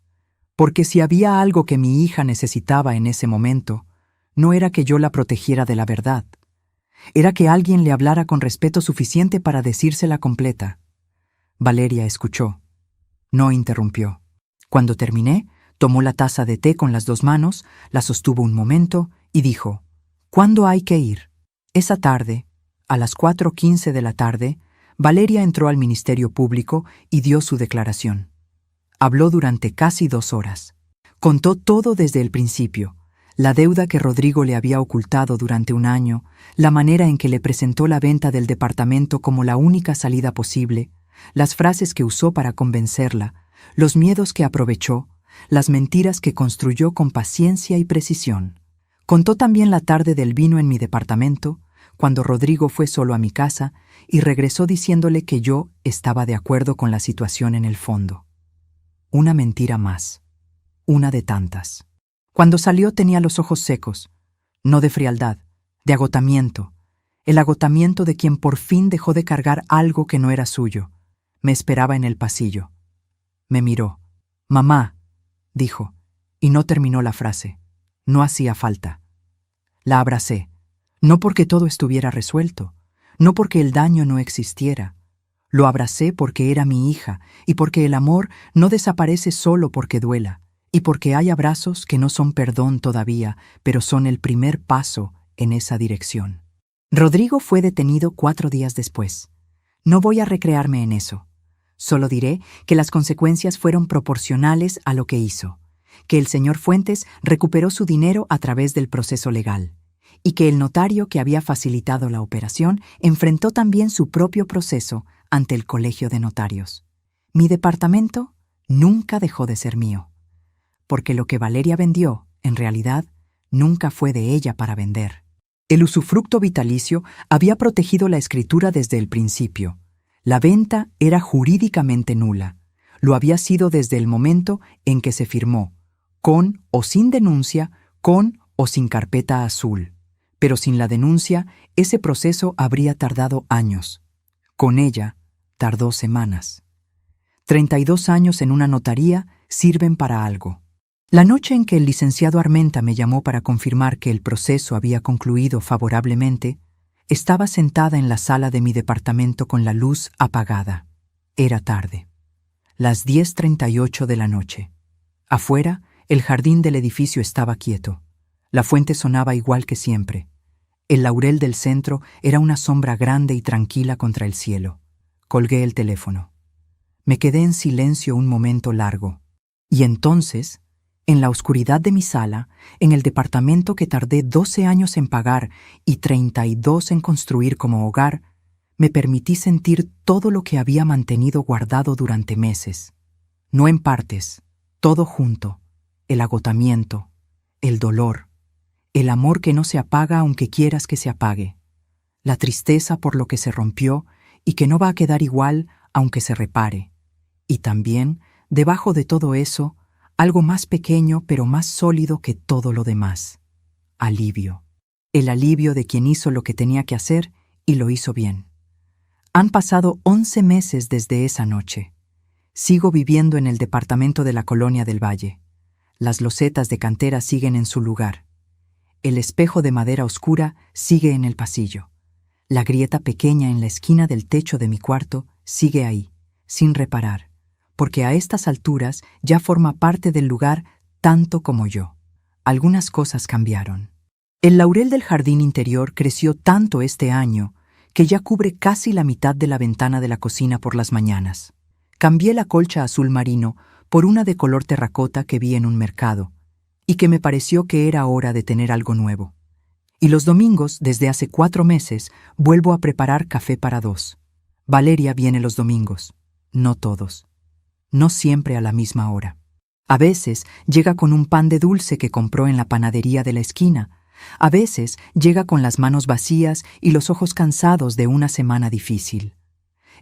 Porque si había algo que mi hija necesitaba en ese momento, no era que yo la protegiera de la verdad. Era que alguien le hablara con respeto suficiente para decírsela completa. Valeria escuchó. No interrumpió. Cuando terminé, tomó la taza de té con las 2 manos, la sostuvo un momento y dijo: «¿Cuándo hay que ir?» Esa tarde, a las 4:15 de la tarde, Valeria entró al Ministerio Público y dio su declaración. Habló durante casi 2 horas. Contó todo desde el principio, la deuda que Rodrigo le había ocultado durante 1 año, la manera en que le presentó la venta del departamento como la única salida posible, las frases que usó para convencerla, los miedos que aprovechó, las mentiras que construyó con paciencia y precisión. Contó también la tarde del vino en mi departamento, cuando Rodrigo fue solo a mi casa y regresó diciéndole que yo estaba de acuerdo con la situación en el fondo. Una mentira más. Una de tantas. Cuando salió tenía los ojos secos, no de frialdad, de agotamiento, el agotamiento de quien por fin dejó de cargar algo que no era suyo. Me esperaba en el pasillo. Me miró. «Mamá», dijo, y no terminó la frase. No hacía falta. La abracé, no porque todo estuviera resuelto, no porque el daño no existiera. Lo abracé porque era mi hija y porque el amor no desaparece solo porque duela, y porque hay abrazos que no son perdón todavía, pero son el primer paso en esa dirección. Rodrigo fue detenido 4 días después. No voy a recrearme en eso. Solo diré que las consecuencias fueron proporcionales a lo que hizo, que el señor Fuentes recuperó su dinero a través del proceso legal, y que el notario que había facilitado la operación enfrentó también su propio proceso ante el Colegio de Notarios. Mi departamento nunca dejó de ser mío, porque lo que Valeria vendió, en realidad, nunca fue de ella para vender. El usufructo vitalicio había protegido la escritura desde el principio. La venta era jurídicamente nula. Lo había sido desde el momento en que se firmó, con o sin denuncia, con o sin carpeta azul. Pero sin la denuncia, ese proceso habría tardado años. Con ella, tardó semanas. 32 años en una notaría sirven para algo. La noche en que el licenciado Armenta me llamó para confirmar que el proceso había concluido favorablemente, estaba sentada en la sala de mi departamento con la luz apagada. Era tarde. Las 10:38 de la noche. Afuera, el jardín del edificio estaba quieto. La fuente sonaba igual que siempre. El laurel del centro era una sombra grande y tranquila contra el cielo. Colgué el teléfono. Me quedé en silencio un momento largo. Y entonces, en la oscuridad de mi sala, en el departamento que tardé 12 años en pagar y 32 en construir como hogar, me permití sentir todo lo que había mantenido guardado durante meses. No en partes, todo junto. El agotamiento, el dolor, el amor que no se apaga aunque quieras que se apague, la tristeza por lo que se rompió y que no va a quedar igual aunque se repare. Y también, debajo de todo eso, algo más pequeño pero más sólido que todo lo demás. Alivio. El alivio de quien hizo lo que tenía que hacer y lo hizo bien. Han pasado 11 meses desde esa noche. Sigo viviendo en el departamento de la Colonia del Valle. Las losetas de cantera siguen en su lugar. El espejo de madera oscura sigue en el pasillo. La grieta pequeña en la esquina del techo de mi cuarto sigue ahí, sin reparar, porque a estas alturas ya forma parte del lugar tanto como yo. Algunas cosas cambiaron. El laurel del jardín interior creció tanto este año que ya cubre casi la mitad de la ventana de la cocina por las mañanas. Cambié la colcha azul marino por una de color terracota que vi en un mercado, y que me pareció que era hora de tener algo nuevo. Y los domingos, desde hace 4 meses, vuelvo a preparar café para 2. Valeria viene los domingos, no todos. No siempre a la misma hora. A veces llega con un pan de dulce que compró en la panadería de la esquina. A veces llega con las manos vacías y los ojos cansados de una semana difícil.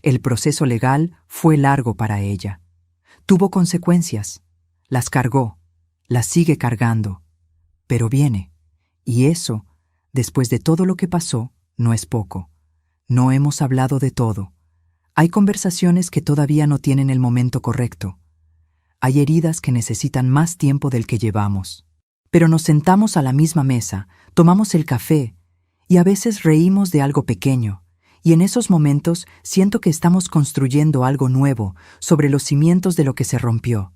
El proceso legal fue largo para ella. Tuvo consecuencias. Las cargó. Las sigue cargando. Pero viene. Y eso, después de todo lo que pasó, no es poco. No hemos hablado de todo. Hay conversaciones que todavía no tienen el momento correcto. Hay heridas que necesitan más tiempo del que llevamos. Pero nos sentamos a la misma mesa, tomamos el café y a veces reímos de algo pequeño. Y en esos momentos siento que estamos construyendo algo nuevo sobre los cimientos de lo que se rompió.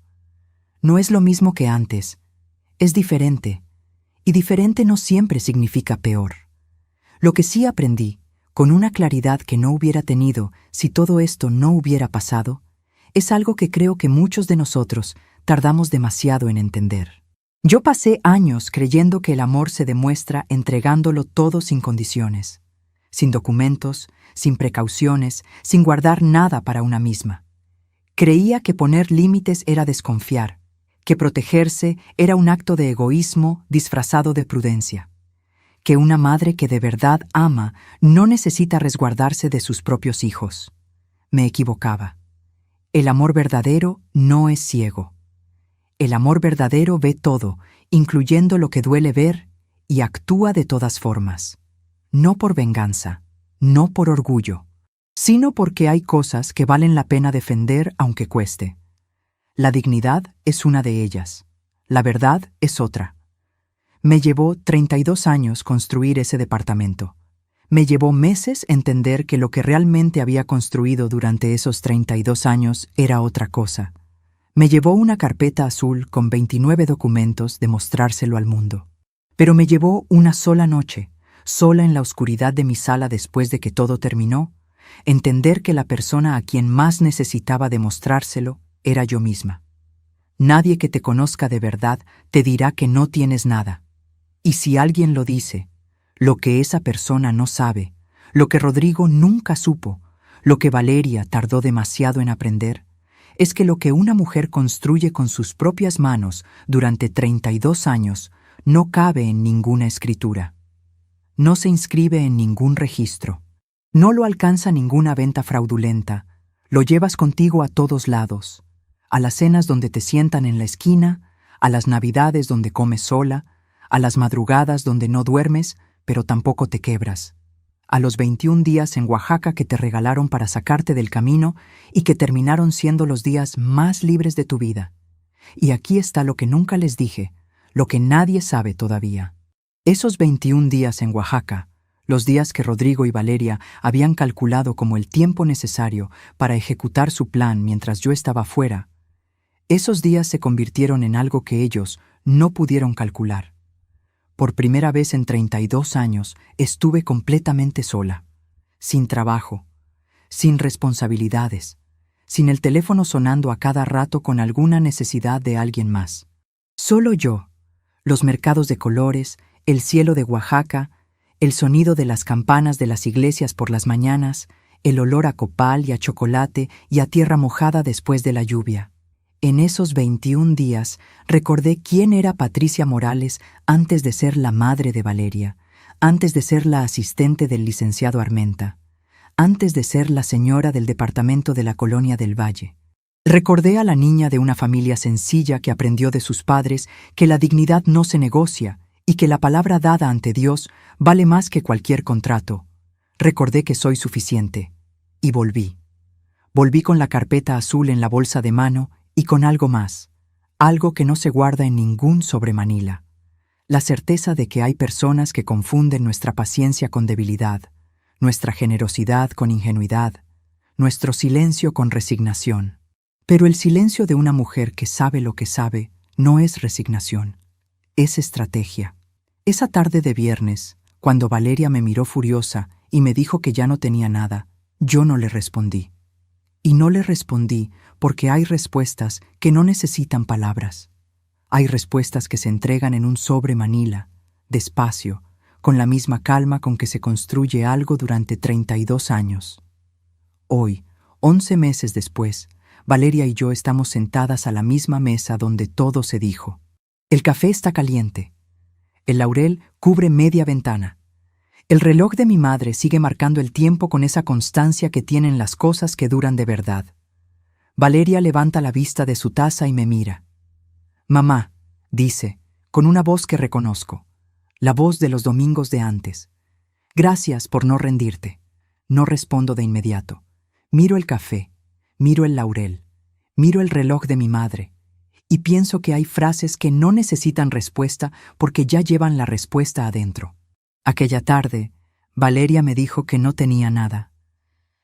No es lo mismo que antes. Es diferente. Y diferente no siempre significa peor. Lo que sí aprendí, con una claridad que no hubiera tenido si todo esto no hubiera pasado, es algo que creo que muchos de nosotros tardamos demasiado en entender. Yo pasé años creyendo que el amor se demuestra entregándolo todo sin condiciones, sin documentos, sin precauciones, sin guardar nada para una misma. Creía que poner límites era desconfiar, que protegerse era un acto de egoísmo disfrazado de prudencia, que una madre que de verdad ama no necesita resguardarse de sus propios hijos. Me equivocaba. El amor verdadero no es ciego. El amor verdadero ve todo, incluyendo lo que duele ver, y actúa de todas formas. No por venganza, no por orgullo, sino porque hay cosas que valen la pena defender aunque cueste. La dignidad es una de ellas. La verdad es otra. Me llevó 32 años construir ese departamento. Me llevó meses entender que lo que realmente había construido durante esos 32 años era otra cosa. Me llevó una carpeta azul con 29 documentos de mostrárselo al mundo. Pero me llevó una sola noche, sola en la oscuridad de mi sala después de que todo terminó, entender que la persona a quien más necesitaba demostrárselo era yo misma. Nadie que te conozca de verdad te dirá que no tienes nada. Y si alguien lo dice, lo que esa persona no sabe, lo que Rodrigo nunca supo, lo que Valeria tardó demasiado en aprender, es que lo que una mujer construye con sus propias manos durante 32 años no cabe en ninguna escritura. No se inscribe en ningún registro. No lo alcanza ninguna venta fraudulenta. Lo llevas contigo a todos lados. A las cenas donde te sientan en la esquina, a las navidades donde comes sola, a las madrugadas donde no duermes, pero tampoco te quebras. A los 21 días en Oaxaca que te regalaron para sacarte del camino y que terminaron siendo los días más libres de tu vida. Y aquí está lo que nunca les dije, lo que nadie sabe todavía. Esos 21 días en Oaxaca, los días que Rodrigo y Valeria habían calculado como el tiempo necesario para ejecutar su plan mientras yo estaba fuera, esos días se convirtieron en algo que ellos no pudieron calcular. Por primera vez en 32 años estuve completamente sola, sin trabajo, sin responsabilidades, sin el teléfono sonando a cada rato con alguna necesidad de alguien más. Solo yo, los mercados de colores, el cielo de Oaxaca, el sonido de las campanas de las iglesias por las mañanas, el olor a copal y a chocolate y a tierra mojada después de la lluvia. En esos 21 días recordé quién era Patricia Morales antes de ser la madre de Valeria, antes de ser la asistente del licenciado Armenta, antes de ser la señora del departamento de la Colonia del Valle. Recordé a la niña de una familia sencilla que aprendió de sus padres que la dignidad no se negocia y que la palabra dada ante Dios vale más que cualquier contrato. Recordé que soy suficiente. Y volví. Volví con la carpeta azul en la bolsa de mano y con algo más, algo que no se guarda en ningún sobremanila. La certeza de que hay personas que confunden nuestra paciencia con debilidad, nuestra generosidad con ingenuidad, nuestro silencio con resignación. Pero el silencio de una mujer que sabe lo que sabe no es resignación, es estrategia. Esa tarde de viernes, cuando Valeria me miró furiosa y me dijo que ya no tenía nada, yo no le respondí. Y no le respondí porque hay respuestas que no necesitan palabras. Hay respuestas que se entregan en un sobre manila, despacio, con la misma calma con que se construye algo durante 32 años. Hoy, 11 meses después, Valeria y yo estamos sentadas a la misma mesa donde todo se dijo. El café está caliente. El laurel cubre media ventana. El reloj de mi madre sigue marcando el tiempo con esa constancia que tienen las cosas que duran de verdad. Valeria levanta la vista de su taza y me mira. «Mamá», dice, con una voz que reconozco, la voz de los domingos de antes. «Gracias por no rendirte». No respondo de inmediato. Miro el café, miro el laurel, miro el reloj de mi madre, y pienso que hay frases que no necesitan respuesta porque ya llevan la respuesta adentro. Aquella tarde, Valeria me dijo que no tenía nada.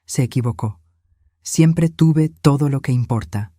Se equivocó. Siempre tuve todo lo que importa.